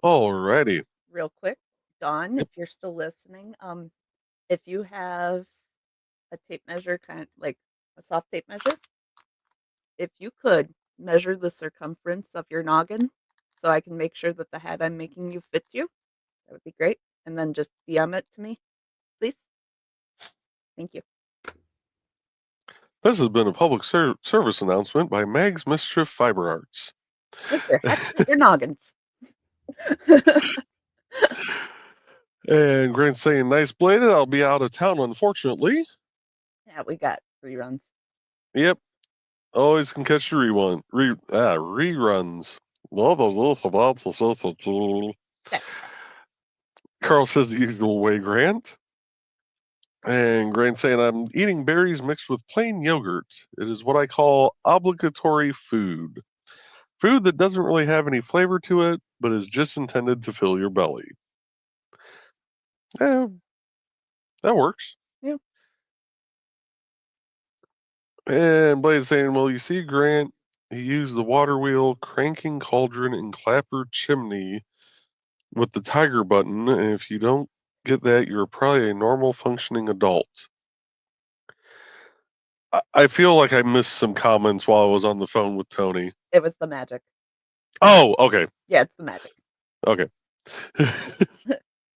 B: Alrighty.
C: Real quick, Dawn, if you're still listening, if you have a tape measure, kind of like a soft tape measure, if you could measure the circumference of your noggin so I can make sure that the hat I'm making you fits you, that would be great. And then just DM it to me, please. Thank you.
B: This has been a public service announcement by Mag's Mischief Fiber Arts.
C: Look, your hats fit your noggins.
B: And Grant's saying, nice Bladed. I'll be out of town, unfortunately.
C: Yeah, we got reruns.
B: Yep. Always can catch the reruns. Carl says the usual way, Grant. And Grant saying, I'm eating berries mixed with plain yogurt. It is what I call obligatory food. Food that doesn't really have any flavor to it, but is just intended to fill your belly. Yeah, that works.
C: Yeah.
B: And Blade saying, well, you see, Grant, he used the water wheel, cranking cauldron, and clapper chimney with the tiger button. And if you don't get that, you're probably a normal functioning adult. I feel like I missed some comments while I was on the phone with Tony.
C: It was the magic.
B: Oh, okay.
C: Yeah, it's the magic.
B: Okay.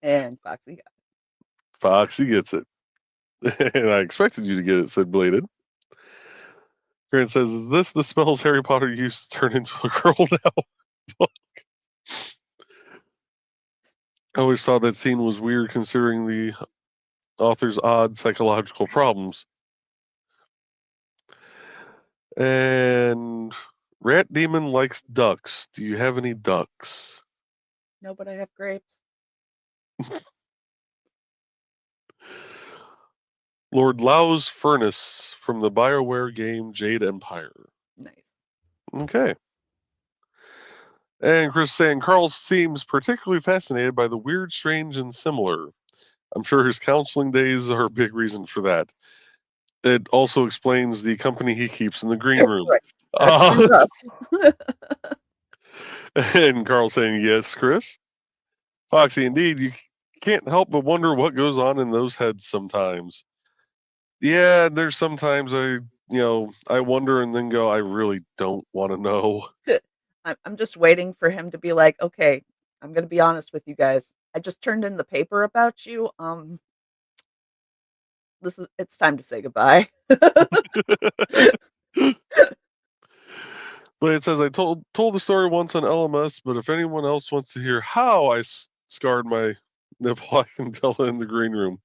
C: And Foxy got it.
B: Foxy gets it. And I expected you to get it, said Bladed. Grant says, is this the spells Harry Potter used to turn into a girl now? I always thought that scene was weird considering the author's odd psychological problems. And Rat Demon likes ducks. Do you have any ducks?
C: No, but I have grapes.
B: Lord Lau's Furnace from the BioWare game Jade Empire.
C: Nice.
B: Okay. And Chris saying, Carl seems particularly fascinated by the weird, strange, and similar. I'm sure his counseling days are a big reason for that. It also explains the company he keeps in the green room. And Carl saying, yes, Chris. Foxy, indeed, you can't help but wonder what goes on in those heads sometimes. Yeah, there's sometimes I wonder and then go, I really don't want to know.
C: I'm just waiting for him to be like, okay, I'm going to be honest with you guys. I just turned in the paper about you. It's time to say goodbye.
B: Blade says, I told the story once on LMS, but if anyone else wants to hear how I scarred my nipple, I can tell it in the green room.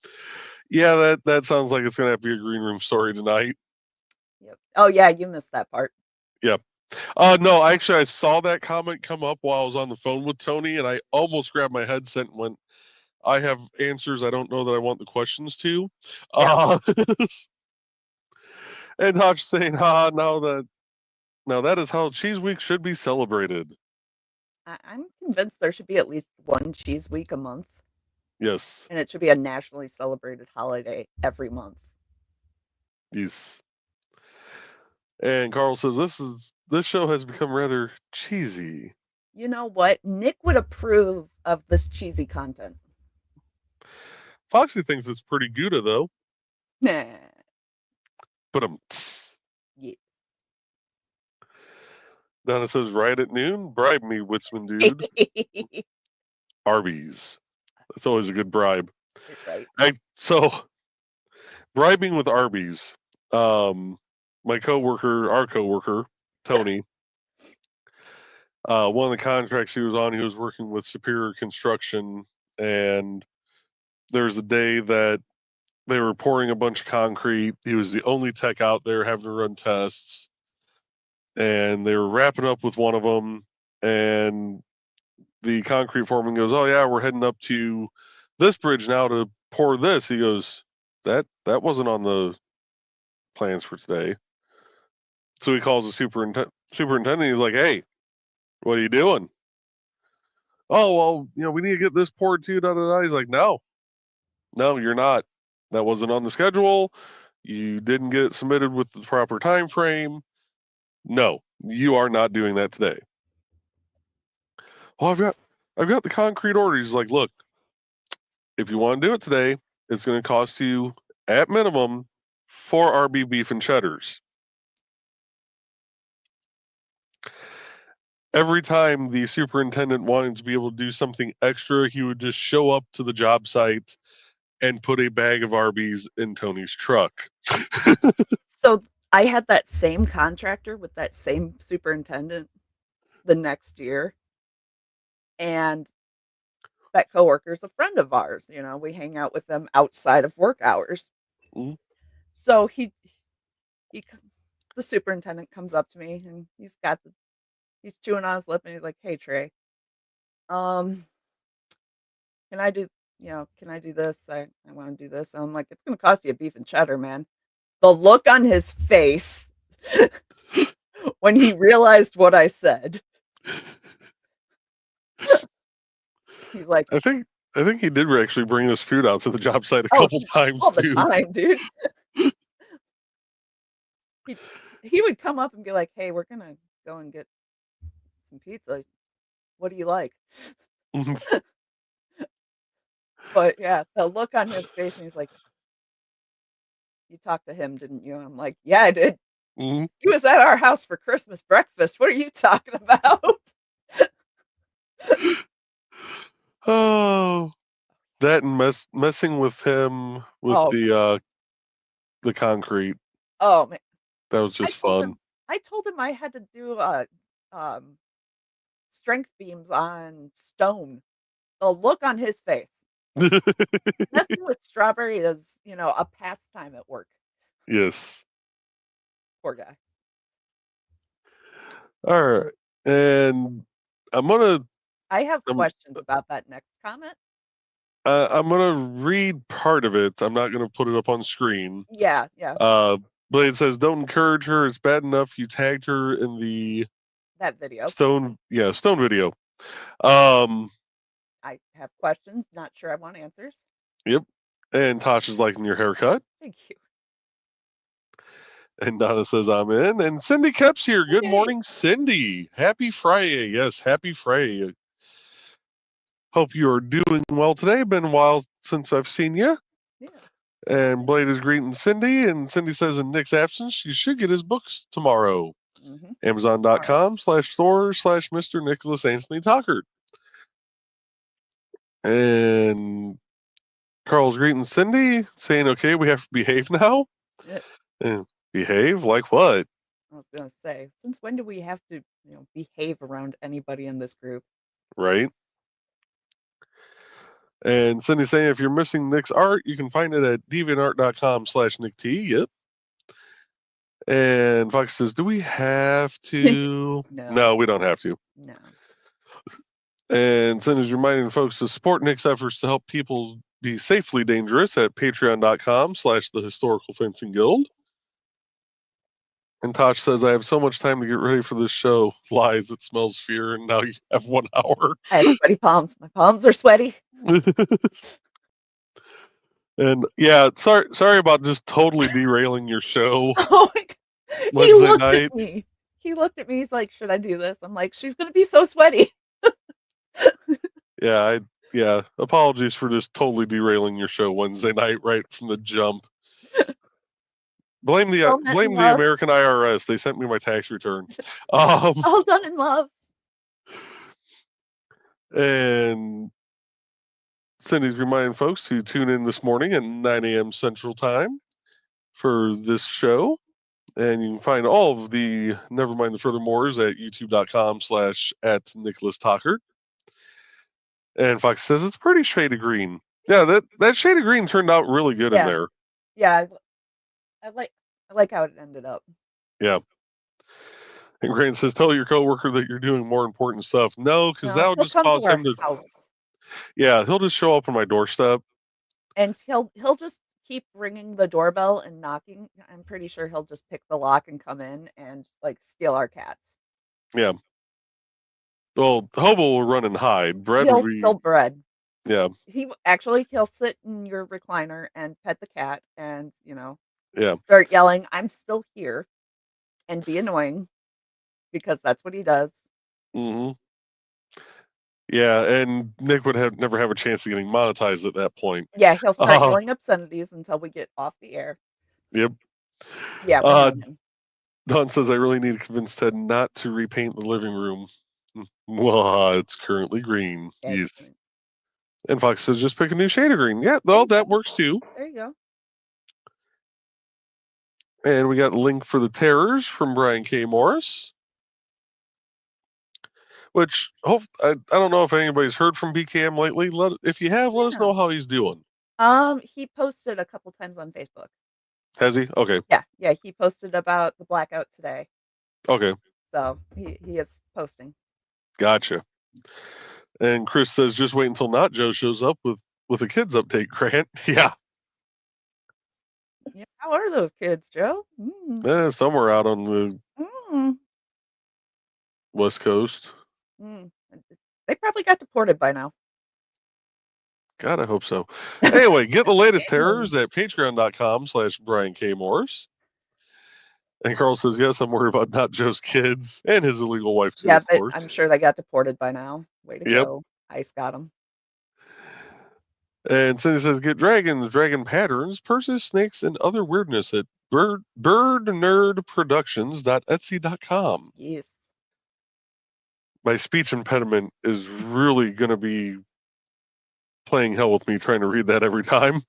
B: Yeah, that sounds like it's going to have to be a green room story tonight.
C: Yep. Oh yeah, you missed that part.
B: Yep. No, actually, I saw that comment come up while I was on the phone with Tony, and I almost grabbed my headset and went, I have answers I don't know that I want the questions to.
C: Yeah.
B: And Hodge saying, now that is how Cheese Week should be celebrated.
C: I'm convinced there should be at least one cheese week a month.
B: Yes.
C: And it should be a nationally celebrated holiday every month.
B: Yes. And Carl says this show has become rather cheesy.
C: You know what? Nick would approve of this cheesy content.
B: Foxy thinks it's pretty Gouda though.
C: Nah.
B: But
C: Yeah.
B: Donna says right at noon, bribe me, Witzman dude. Arby's. That's always a good bribe.
C: Right.
B: So bribing with Arby's. Our coworker, Tony, one of the contracts he was on, he was working with Superior Construction, and there's a day that they were pouring a bunch of concrete. He was the only tech out there having to run tests, and they were wrapping up with one of them, and the concrete foreman goes, "Oh yeah, we're heading up to this bridge now to pour this." He goes, that wasn't on the plans for today. So he calls the superintendent. He's like, "Hey, what are you doing?" "Oh, well, we need to get this poured too, da da da." He's like, No, you're not. That wasn't on the schedule. You didn't get it submitted with the proper time frame. No, you are not doing that today. "Well, I've got the concrete order." He's like, "Look, if you want to do it today, it's going to cost you at minimum 4 RB beef and cheddars." Every time the superintendent wanted to be able to do something extra, he would just show up to the job site and put a bag of Arby's in Tony's truck.
C: So I had that same contractor with that same superintendent the next year. And that coworker's a friend of ours. We hang out with them outside of work hours.
B: Mm-hmm.
C: So the superintendent comes up to me and he's chewing on his lip and he's like, "Hey Trey, can I do this? I want to do this." And I'm like, "It's going to cost you a beef and cheddar, man." The look on his face when he realized what I said. He's like,
B: I think he did actually bring this food out to the job site a couple times
C: all the
B: too.
C: time, dude. He would come up and be like, "Hey, we're gonna go and get some pizza. What do you like?" But yeah, the look on his face, and he's like, "You talked to him, didn't you?" And I'm like, "Yeah, I did.
B: Mm-hmm.
C: He was at our house for Christmas breakfast. What are you talking about?"
B: Oh, that and messing with him with the concrete.
C: Oh man,
B: that was just fun.
C: I told him I had to do strength beams on stone. The look on his face. Messing with strawberry is, a pastime at work.
B: Yes.
C: Poor guy.
B: All right, and
C: I have questions about that next comment.
B: I'm gonna read part of it. I'm not gonna put it up on screen.
C: Yeah.
B: Blade says, "Don't encourage her. It's bad enough you tagged her in
C: that video.
B: Stone video."
C: I have questions. Not sure I want answers.
B: Yep. And Tasha's liking your haircut.
C: Thank you.
B: And Donna says, "I'm in." And Cindy Koepp's here. Good morning, Cindy. Happy Friday. Yes, happy Friday. Hope you are doing well today. Been a while since I've seen you.
C: Yeah.
B: And Blade is greeting Cindy, and Cindy says, in Nick's absence, you should get his books tomorrow.
C: Mm-hmm.
B: Amazon.com/store/Mr. Nicholas Anthony Tockert. And Carl's greeting Cindy, saying, "Okay, we have to behave now."
C: Yeah.
B: And behave? Like what?
C: I was gonna say, since when do we have to, behave around anybody in this group?
B: Right? And Cindy's saying if you're missing Nick's art, you can find it at deviantart.com/NickT. Yep. And Fox says, do we have to? No, we don't have to.
C: No.
B: And Cindy's reminding folks to support Nick's efforts to help people be safely dangerous at patreon.com/the Historical Fencing Guild. And Tosh says, I have so much time to get ready for this show. Lies, it smells fear, and now you have 1 hour.
C: I have sweaty palms. My palms are sweaty.
B: And yeah, sorry about just totally derailing your show.
C: Oh my God.
B: Wednesday
C: He looked
B: night.
C: at me. He looked at me. He's like, should I do this? I'm like, she's going to be so sweaty.
B: Yeah, apologies for just totally derailing your show Wednesday night right from the jump. Blame the American IRS. They sent me my tax return.
C: All done in love.
B: And Cindy's reminding folks to tune in this morning at 9 a.m. Central Time for this show. And you can find all of the Nevermind the Furthermores at youtube.com/@Nicholas Tockert. And Fox says it's pretty shade of green. Yeah, that shade of green turned out really good in there.
C: Yeah, I like how it ended up.
B: Yeah. And Grant says, tell your coworker that you're doing more important stuff. No, because that would just cause him to.
C: House.
B: Yeah, he'll just show up on my doorstep.
C: And he'll just keep ringing the doorbell and knocking. I'm pretty sure he'll just pick the lock and come in and steal our cats.
B: Yeah. Well, Hobo will run and hide. Bread
C: He'll
B: will be.
C: steal bread.
B: Yeah.
C: He'll sit in your recliner and pet the cat and,
B: Yeah.
C: start yelling, I'm still here, and be annoying because that's what he does.
B: Mm-hmm. Yeah, and Nick would never have a chance of getting monetized at that point.
C: Yeah, he'll start yelling obscenities until we get off the air.
B: Yep.
C: Yeah, we know him.
B: Don says, I really need to convince Ted not to repaint the living room. Well, it's currently green. Yes. And Fox says, just pick a new shade of green. Yeah, well, that works too.
C: There you go.
B: And we got a link for the Terrors from Brian K. Morris. Which, I don't know if anybody's heard from BKM lately. If you have, let us know how he's doing.
C: He posted a couple times on Facebook.
B: Has he? Okay.
C: Yeah, he posted about the blackout today.
B: Okay.
C: So he is posting.
B: Gotcha. And Chris says, just wait until Not Joe shows up with a kids update, Grant. Yeah.
C: Yeah. How are those kids, Joe?
B: Somewhere out on the West Coast.
C: They probably got deported by now.
B: God, I hope so. Anyway, get the latest terrors at patreon.com/Brian K. Morris. And Carl says, yes, I'm worried about Not Joe's kids and his illegal wife, too, of course.
C: I'm sure they got deported by now. Way to go. ICE got them.
B: And Cindy says, get dragons, dragon patterns, purses, snakes, and other weirdness at birdnerdproductions.etsy.com.
C: Yes. My
B: speech impediment is really going to be playing hell with me trying to read that every time.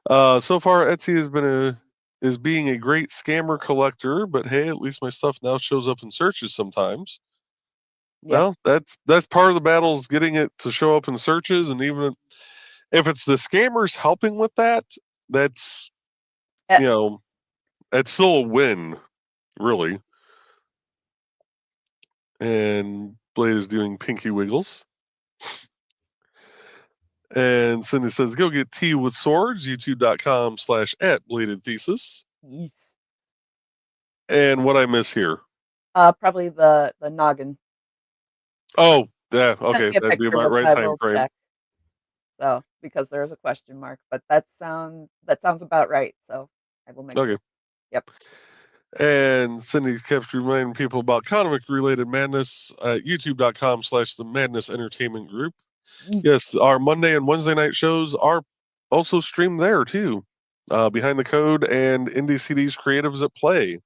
B: So far, Etsy is being a great scammer collector, but hey, at least my stuff now shows up in searches sometimes. Well, that's part of the battle, is getting it to show up in searches, and even if it's the scammers helping with that, that's it's still a win, really. And Blade is doing pinky wiggles. And Cindy says, go get tea with swords, youtube.com/@bladedthesis.
C: Yes.
B: And what I miss here?
C: Probably the noggin.
B: Oh, yeah, okay. That'd be about right time frame.
C: Check. So, because there's a question mark, but that sounds about right. So I will make
B: Okay.
C: Sure. Yep.
B: And Cindy kept reminding people about comic-related madness at youtube.com/the Madness Entertainment Group. Yes, our Monday and Wednesday night shows are also streamed there too. Behind the Code and Indie CDs Creatives at Play.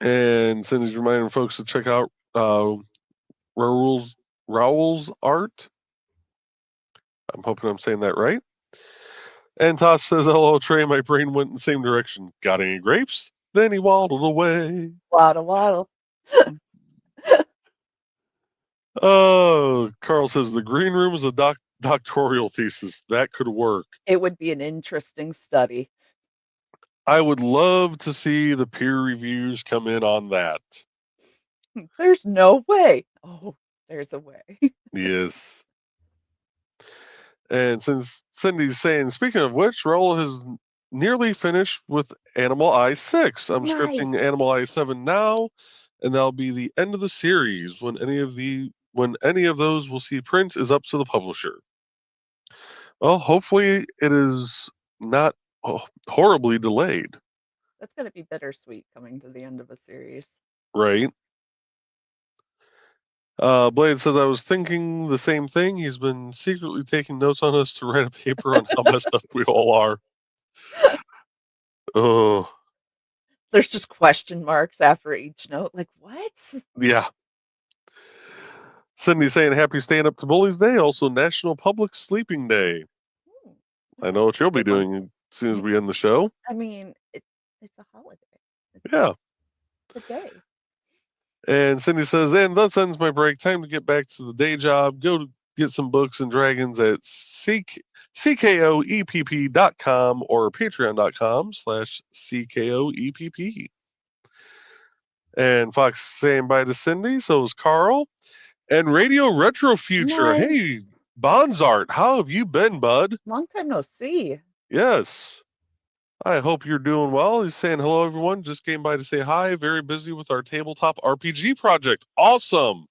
B: And Cindy's reminding folks to check out Raoul's art. I'm hoping I'm saying that right. And Toss says, hello, Trey. My brain went in the same direction. Got any grapes? Then he waddled away.
C: Waddle, waddle.
B: Oh, Carl says the green room is a doctoral thesis. That could work.
C: It would be an interesting study.
B: I would love to see the peer reviews come in on that.
C: There's no way. Oh, there's a way.
B: Yes. And since Cindy's saying, speaking of which, Raul has nearly finished with Animal Eye 6. I'm
C: Nice.
B: scripting Animal Eye 7 now, and that'll be the end of the series. When any of those will see print is up to the publisher. Well, hopefully it is not horribly delayed.
C: That's going to be bittersweet coming to the end of a series.
B: Right. Blade says, I was thinking the same thing. He's been secretly taking notes on us to write a paper on how messed up we all are. Oh.
C: There's just question marks after each note. Like, what?
B: Yeah. Cindy saying, happy staying up to Bullies Day. Also National Public Sleeping Day. I know what you'll be doing as soon as we end the show.
C: I mean, it's a holiday.
B: Yeah.
C: It's a day.
B: And Cindy says, and thus ends my break. Time to get back to the day job. Go to get some books and dragons at ckoepp.com or patreon.com/ckoepp. And Fox saying bye to Cindy. So is Carl. And Radio Retro Future.
C: Nice.
B: Hey, Bonzart, how have you been, bud?
C: Long time no see.
B: Yes. I hope you're doing well. He's saying hello, everyone. Just came by to say hi. Very busy with our tabletop RPG project. Awesome.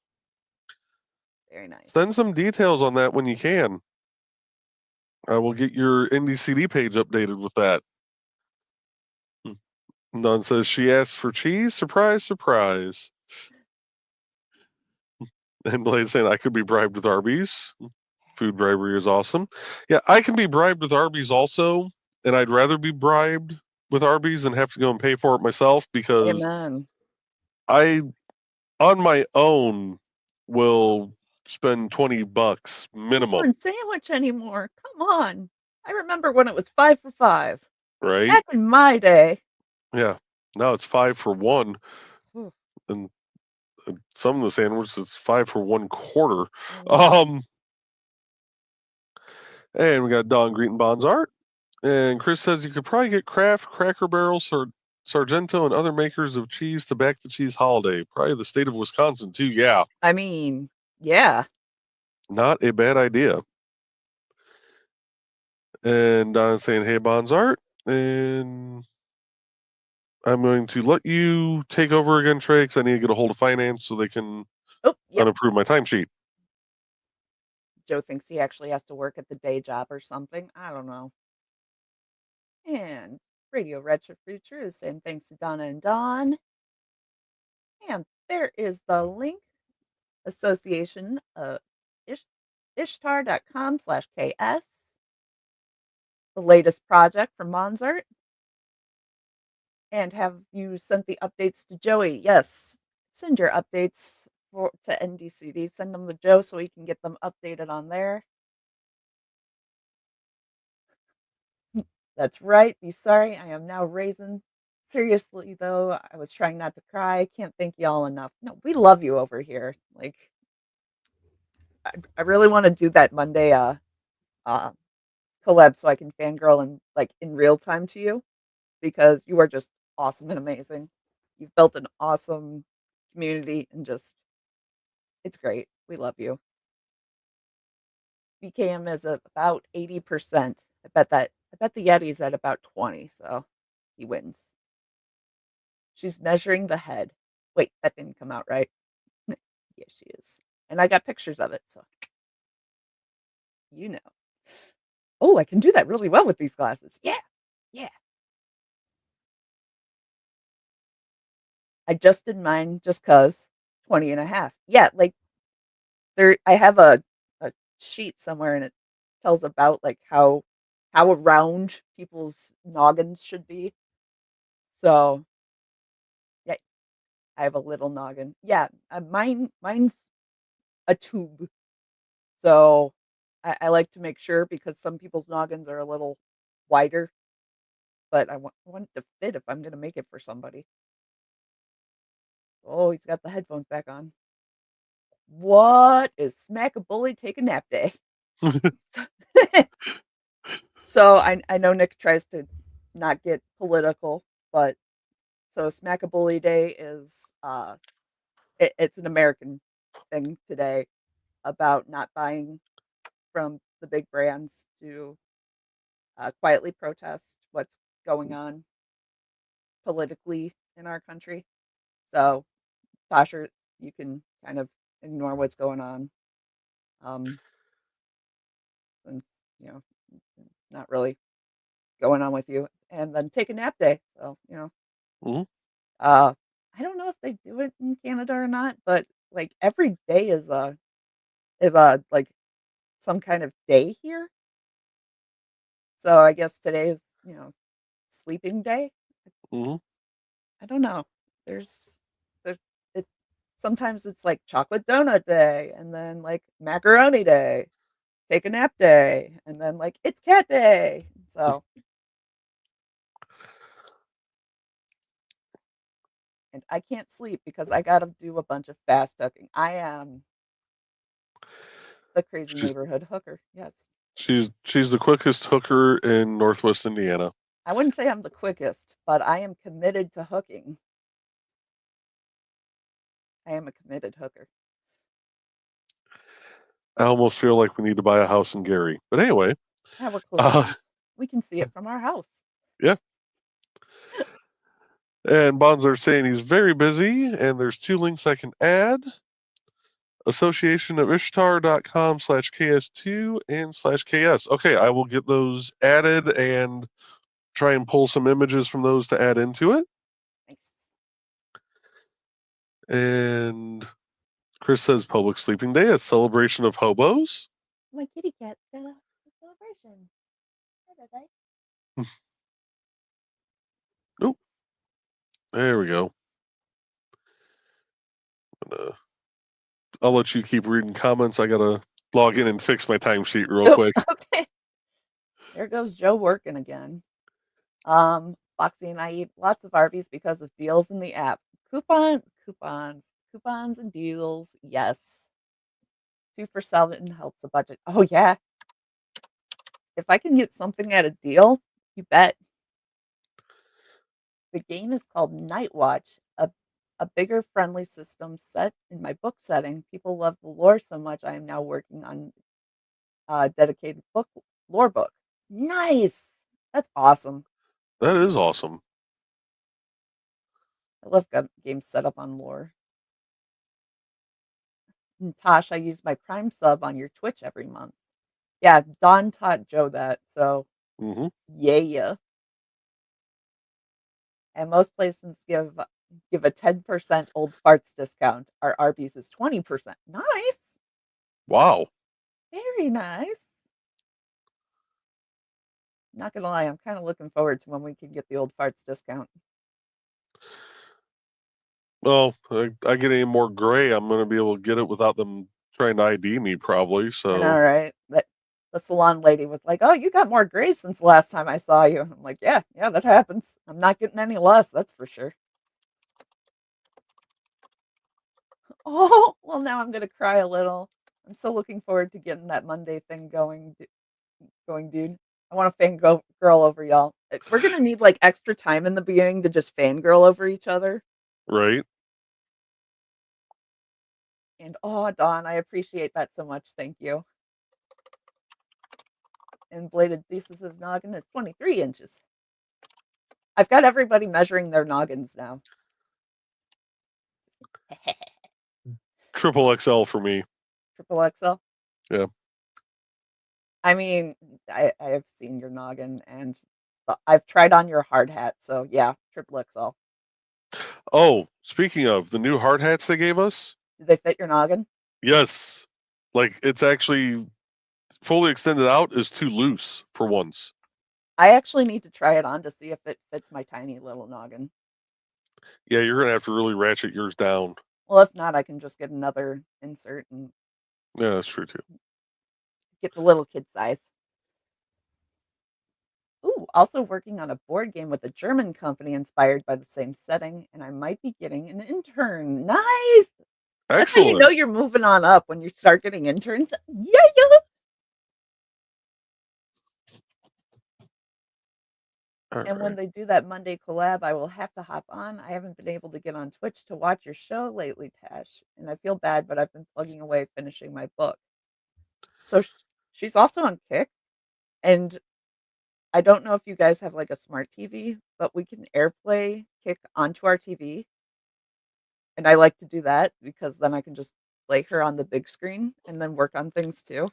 C: Very nice.
B: Send some details on that when you can. I will get your indie CD page updated with that. None says she asked for cheese. Surprise, surprise. And Blade saying I could be bribed with Arby's. Food bribery is awesome. Yeah, I can be bribed with Arby's also, and I'd rather be bribed with Arby's than have to go and pay for it myself because
C: Amen.
B: I, on my own, will spend $20 minimum.
C: Corn sandwich anymore. Come on. I remember when it was 5 for $5.
B: Right?
C: Back in my day.
B: Yeah. Now it's 5 for 1.
C: Ooh.
B: And some of the sandwiches it's 5 for 1/4. And we got Don greeting Bonzart. And Chris says you could probably get Kraft, Cracker Barrel, Sargento, and other makers of cheese to back the cheese holiday. Probably the state of Wisconsin, too. Yeah.
C: I mean, yeah.
B: Not a bad idea. And Don's saying, hey, Bonzart. And I'm going to let you take over again, Trey, because I need to get a hold of finance so they can unapprove my timesheet.
C: Joe thinks he actually has to work at the day job or something. I don't know. And Radio Retro Future is saying thanks to Donna and Dawn. And there is the link. Association of ishtar.com/KS. The latest project from Monzart. And have you sent the updates to Joey? Yes. Send your updates to NDCD. Send them to Joe so he can get them updated on there. That's right. Be sorry. I am now raising. Seriously, though, I was trying not to cry. I can't thank y'all enough. No, we love you over here. Like, I really want to do that Monday collab so I can fangirl and like in real time to you because you are just awesome and amazing. You've built an awesome community and just it's great. We love you. BKM is about 80%. I bet the Yeti's at about 20, so he wins. She's measuring the head. Wait, that didn't come out right. Yes, she is. And I got pictures of it, so you know. Oh, I can do that really well with these glasses. Yeah. Yeah. I just did mine just cause 20 and a half. Yeah, like there I have a sheet somewhere and it tells about like how round people's noggins should be. So yeah, I have a little noggin. Yeah, mine's a tube. So I like to make sure because some people's noggins are a little wider. but I want it to fit if I'm going to make it for somebody. Oh, he's got the headphones back on. What is Smack a Bully Take a Nap Day? So I know Nick tries to not get political, but so Smack a Bully Day is it's an American thing today about not buying from the big brands to quietly protest what's going on politically in our country. So, Tasha, you can kind of ignore what's going on, since you know not really going on with you, and then take a nap day. So,
B: hmm
C: I don't know if they do it in Canada or not, but like every day is a like some kind of day here. So I guess today is sleeping day.
B: hmm
C: I don't know. There it sometimes it's like chocolate donut day, and then like macaroni day, take a nap day, and then like it's cat day. So, and I can't sleep because I got to do a bunch of fast cooking. I am the crazy
B: She's
C: neighborhood hooker. Yes.
B: she's the quickest hooker in Northwest Indiana.
C: I wouldn't say I'm the quickest, but I am committed to hooking. I am a committed hooker.
B: I almost feel like we need to buy a house in Gary. But anyway,
C: Yeah, we're close
B: uh,
C: enough. We can see it from our house.
B: yeah. And Bonzer saying he's very busy, and there's 2 links I can add. Association of Ishtar.com/KS2 and /KS. Okay, I will get those added and try and pull some images from those to add into it.
C: Nice.
B: And Chris says public sleeping day, a celebration of hobos.
C: My kitty cat's got a celebration.
B: Oh, there we go. I'll let you keep reading comments. I gotta log in and fix my timesheet real quick.
C: Okay. There goes Joe working again. Foxy and I eat lots of Arby's because of deals in the app. Coupons, and deals. Yes. 2 for 7 helps the budget. Oh yeah. If I can get something at a deal, you bet. The game is called Night Watch, a bigger friendly system set in my book setting. People love the lore so much I am now working on a dedicated lore book. Nice. That's awesome.
B: That is awesome.
C: I love games set up on lore. And Tosh, I use my Prime sub on your Twitch every month. Yeah, Don taught Joe that, so
B: hmm
C: yeah. And most places give a 10% old farts discount. Our Arby's is 20%. Nice.
B: Wow.
C: Very nice. Not gonna lie, I'm kind of looking forward to when we can get the old farts discount.
B: Well, I get any more gray, I'm gonna be able to get it without them trying to ID me, probably.
C: I know,
B: So
C: right? The salon lady was like, "Oh, you got more gray since the last time I saw you." I'm like, "Yeah, that happens. I'm not getting any less, that's for sure." Oh, well, now I'm gonna cry a little. I'm so looking forward to getting that Monday thing going, dude. I want to fangirl over y'all. We're gonna need like extra time in the beginning to just fangirl over each other.
B: right.
C: And oh, Dawn, I appreciate that so much. Thank you. And Bladed Thesis's noggin is 23 inches. I've got everybody measuring their noggins now.
B: Triple XL for me.
C: Triple XL.
B: Yeah.
C: I mean, I have seen your noggin, and I've tried on your hard hat. So yeah, triple XL.
B: Oh, speaking of the new hard hats they gave us,
C: Do they fit your noggin?
B: yes. Like it's actually fully extended out is too loose for once.
C: I actually need to try it on to see if it fits my tiny little noggin.
B: Yeah, you're gonna have to really ratchet yours down.
C: Well, if not, I can just get another insert and
B: Yeah, that's true too.
C: get the little kid size. Ooh, also working on a board game with a German company inspired by the same setting, and I might be getting an intern. Nice! That's how you know
B: Excellent.
C: you're moving on up when you start getting interns. Yeah.
B: All
C: And when
B: right.
C: they do that Monday collab, I will have to hop on. I haven't been able to get on Twitch to watch your show lately, Tash, and I feel bad, but I've been plugging away finishing my book. So she's also on Kick, and I don't know if you guys have like a smart TV, but we can AirPlay Kick onto our TV, and I like to do that because then I can just play her on the big screen and then work on things too.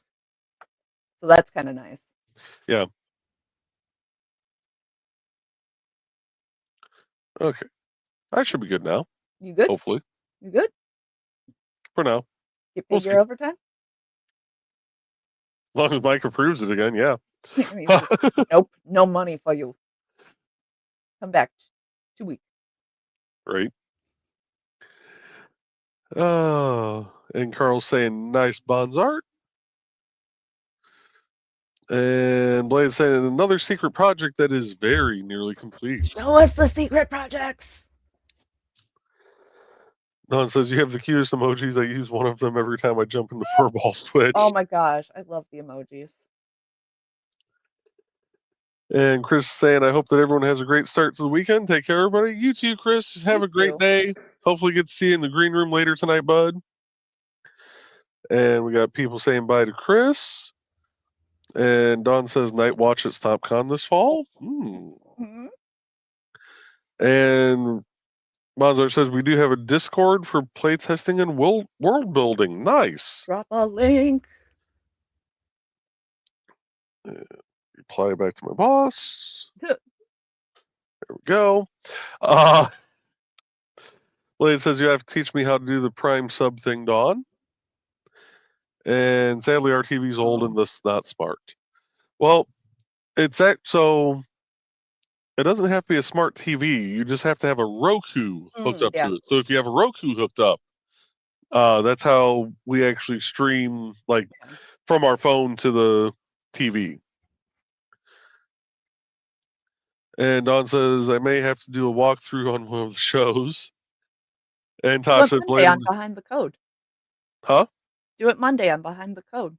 C: So that's kind of nice.
B: Yeah. Okay. I should be good now.
C: You good?
B: Hopefully.
C: You good?
B: For now.
C: Get
B: We'll
C: paid
B: see.
C: your overtime?
B: As long as Mike approves it again, yeah.
C: I mean, just, nope, no money for you. Come back 2 weeks.
B: Right. Oh, and Carl's saying nice Bonds art. And Blade's saying another secret project that is very nearly complete.
C: Show us the secret projects.
B: Don says you have the cutest emojis. I use one of them every time I jump into Furball's Twitch.
C: Oh my gosh, I love the emojis.
B: And Chris is saying, I hope that everyone has a great start to the weekend. Take care, everybody. You too, Chris. Have
C: You
B: a great
C: too.
B: day. Hopefully get to see you in the green room later tonight, bud. And we got people saying bye to Chris. And Don says night watch at StopCon this fall.
C: Mhm.
B: And Monzar says we do have a Discord for playtesting and world building. Nice.
C: Drop a link.
B: Reply back to my boss.
C: Huh.
B: There we go. Blade says you have to teach me how to do the Prime sub thing, Dawn. And sadly, our TV's old and this not smart. Well, so it doesn't have to be a smart TV. You just have to have a Roku hooked up to it. So if you have a Roku hooked up, that's how we actually stream from our phone to the TV. And Don says I may have to do a walkthrough on one of the shows. And Tosh said,
C: Monday on Behind the Code.
B: Huh?
C: Do it Monday on Behind the Code.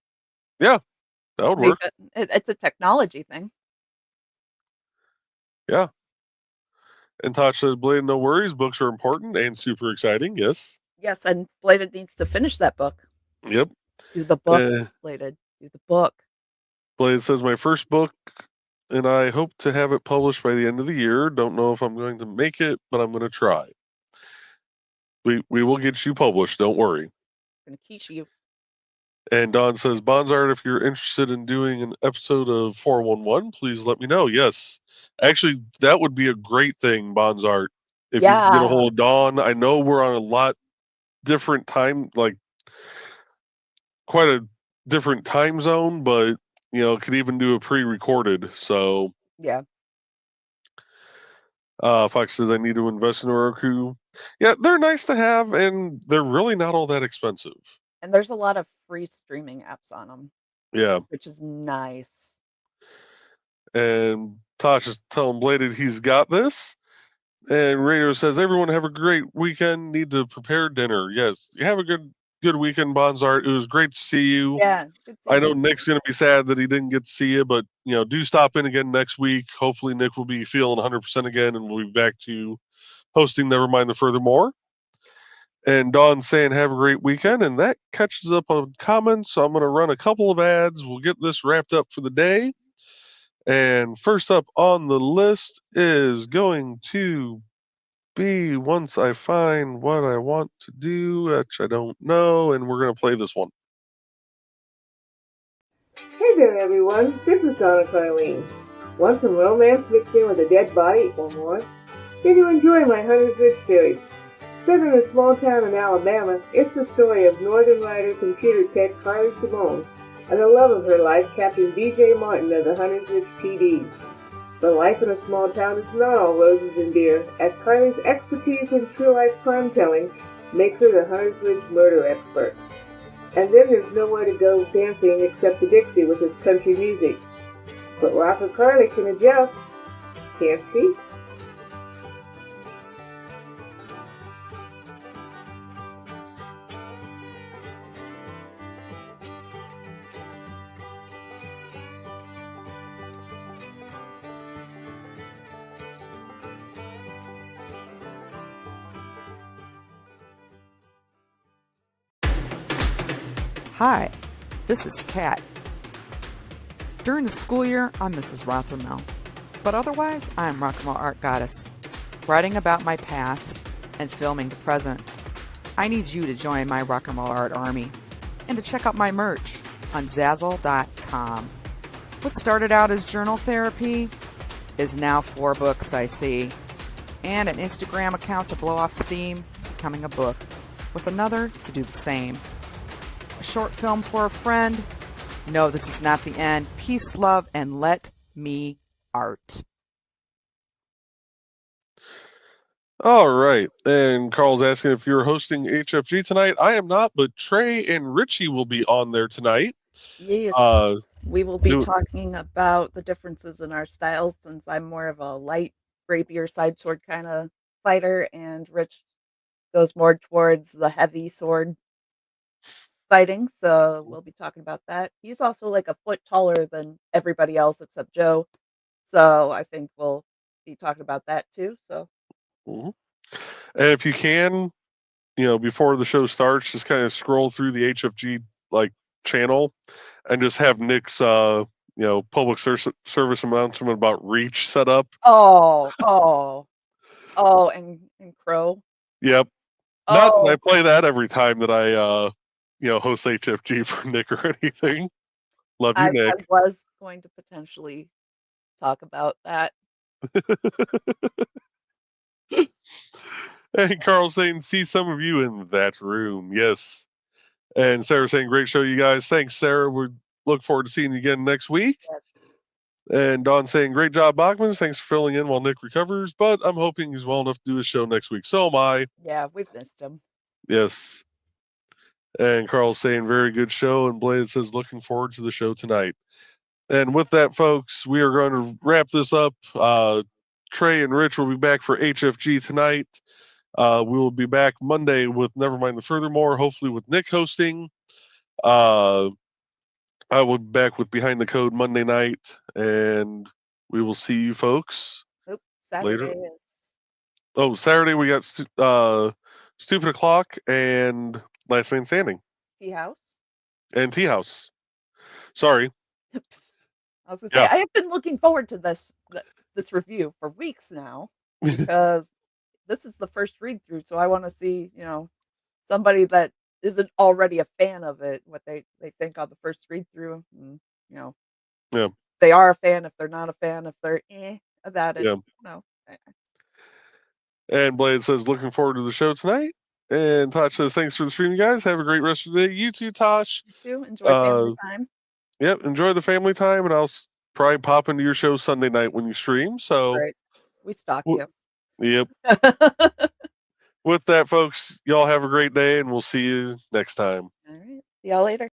B: Yeah, that would work.
C: It's a technology thing.
B: Yeah. And Tosh says, Blade, no worries. Books are important and super exciting. Yes.
C: Yes, and Bladed needs to finish that book.
B: Yep.
C: Do the book, Bladed. Do the book.
B: Blade says, my first book, and I hope to have it published by the end of the year. Don't know if I'm going to make it, but I'm going to try. We will get you published. Don't worry.
C: I'm going to quiche you.
B: And Don says, Bonzart, if you're interested in doing an episode of 411, please let me know. Yes. Actually, that would be a great thing, Bonzart. If you can get a hold of Dawn. I know we're on a lot different time, quite a different time zone, but, could even do a pre-recorded. So,
C: yeah.
B: Fox says, I need to invest in a Roku. Yeah, they're nice to have, and they're really not all that expensive.
C: And there's a lot of free streaming apps on them.
B: Yeah.
C: Which is nice.
B: And Tosh is telling Bladed he's got this. And Radio says, everyone have a great weekend. Need to prepare dinner. Yes. You have a good weekend, Bonzart. It was great to see you.
C: Yeah. Good
B: I know Nick's going to be sad that he didn't get to see you, but, do stop in again next week. Hopefully Nick will be feeling 100% again, and we'll be back to hosting Nevermind the Furthermore. And Dawn's saying, have a great weekend. And that catches up on comments. So I'm going to run a couple of ads. We'll get this wrapped up for the day. And first up on the list is going to be once I find what I want to do, which I don't know. And we're going to play this one.
E: Hey there, everyone. This is Donna Carlene. Want some romance mixed in with a dead body or more? Did you enjoy my Hunter's Ridge series? Set in a small town in Alabama, it's the story of Northern Rider computer tech Carly Simone and the love of her life, Captain B.J. Martin of the Hunter's Ridge PD. But life in a small town is not all roses and beer, as Carly's expertise in true-life crime telling makes her the Hunter's Ridge murder expert. And then there's nowhere to go dancing except the Dixie with its country music. But Rocker Carly can adjust. can't she?
F: Hi, this is Kat. During the school year, I'm Mrs. Rothermel, but otherwise, I'm Rock and Roll Art Goddess, writing about my past and filming the present. I need you to join my Rock and Roll Art army and to check out my merch on Zazzle.com. What started out as journal therapy is now 4 books, I see, and an Instagram account to blow off steam, becoming a book, with another to do the same. A short film for a friend. No, this is not the end. Peace, love, and let me art.
B: All right. And Carl's asking if you're hosting HFG tonight. I am not, but Trey and Richie will be on there tonight.
C: Yes.
B: Uh,
C: We will be
B: do-
C: talking about the differences in our styles, since I'm more of a light rapier side sword kind of fighter, and Rich goes more towards the heavy sword fighting. So we'll be talking about that. He's also like a foot taller than everybody else except Joe. So I think we'll be talking about that too. So
B: mhm. And if you can, before the show starts, just kind of scroll through the HFG channel and just have Nick's public service announcement about Reach set up.
C: oh, and Crow.
B: Yep. Not that I
C: Oh,
B: play that every time that I host HFG for Nick or anything. Love you,
C: I
B: Nick.
C: was going to potentially talk about that.
B: And Carl saying, see some of you in that room. Yes. And Sarah saying, great show, you guys. Thanks, Sarah. We look forward to seeing you again next week.
C: Yes.
B: And Don saying, great job, Bachman. Thanks for filling in while Nick recovers, but I'm hoping he's well enough to do his show next week. So am I.
C: Yeah, we've missed him.
B: Yes. And Carl's saying, very good show. And Blade says, looking forward to the show tonight. And with that, folks, we are going to wrap this up. Trey and Rich will be back for HFG tonight. We will be back Monday with Nevermind the Furthermore, hopefully with Nick hosting. I will be back with Behind the Code Monday night, and we will see you folks
C: Saturday
B: later.
C: is
B: Oh, Saturday we got Stupid O'Clock and Last Man Standing
C: Tea House.
B: and Tea House. Sorry.
C: I was gonna say,
B: Yeah.
C: I have been looking forward to this review for weeks now, because this is the first read through, so I want to see, somebody that isn't already a fan of it, what they think on the first read through, and
B: Yeah.
C: if they are a fan, if they're not a fan, if they're about it.
B: Yeah.
C: No.
B: And Blade says, looking forward to the show tonight. And Tosh says, thanks for the stream, you guys. Have a great rest of the day. You too, Tosh.
C: You too. Enjoy family time.
B: Yep, enjoy the family time, and I'll probably pop into your show Sunday night when you stream. So,
C: Right. We stalk you.
B: Yep. With that, folks, y'all have a great day, and we'll see you next time.
C: All right. See y'all later.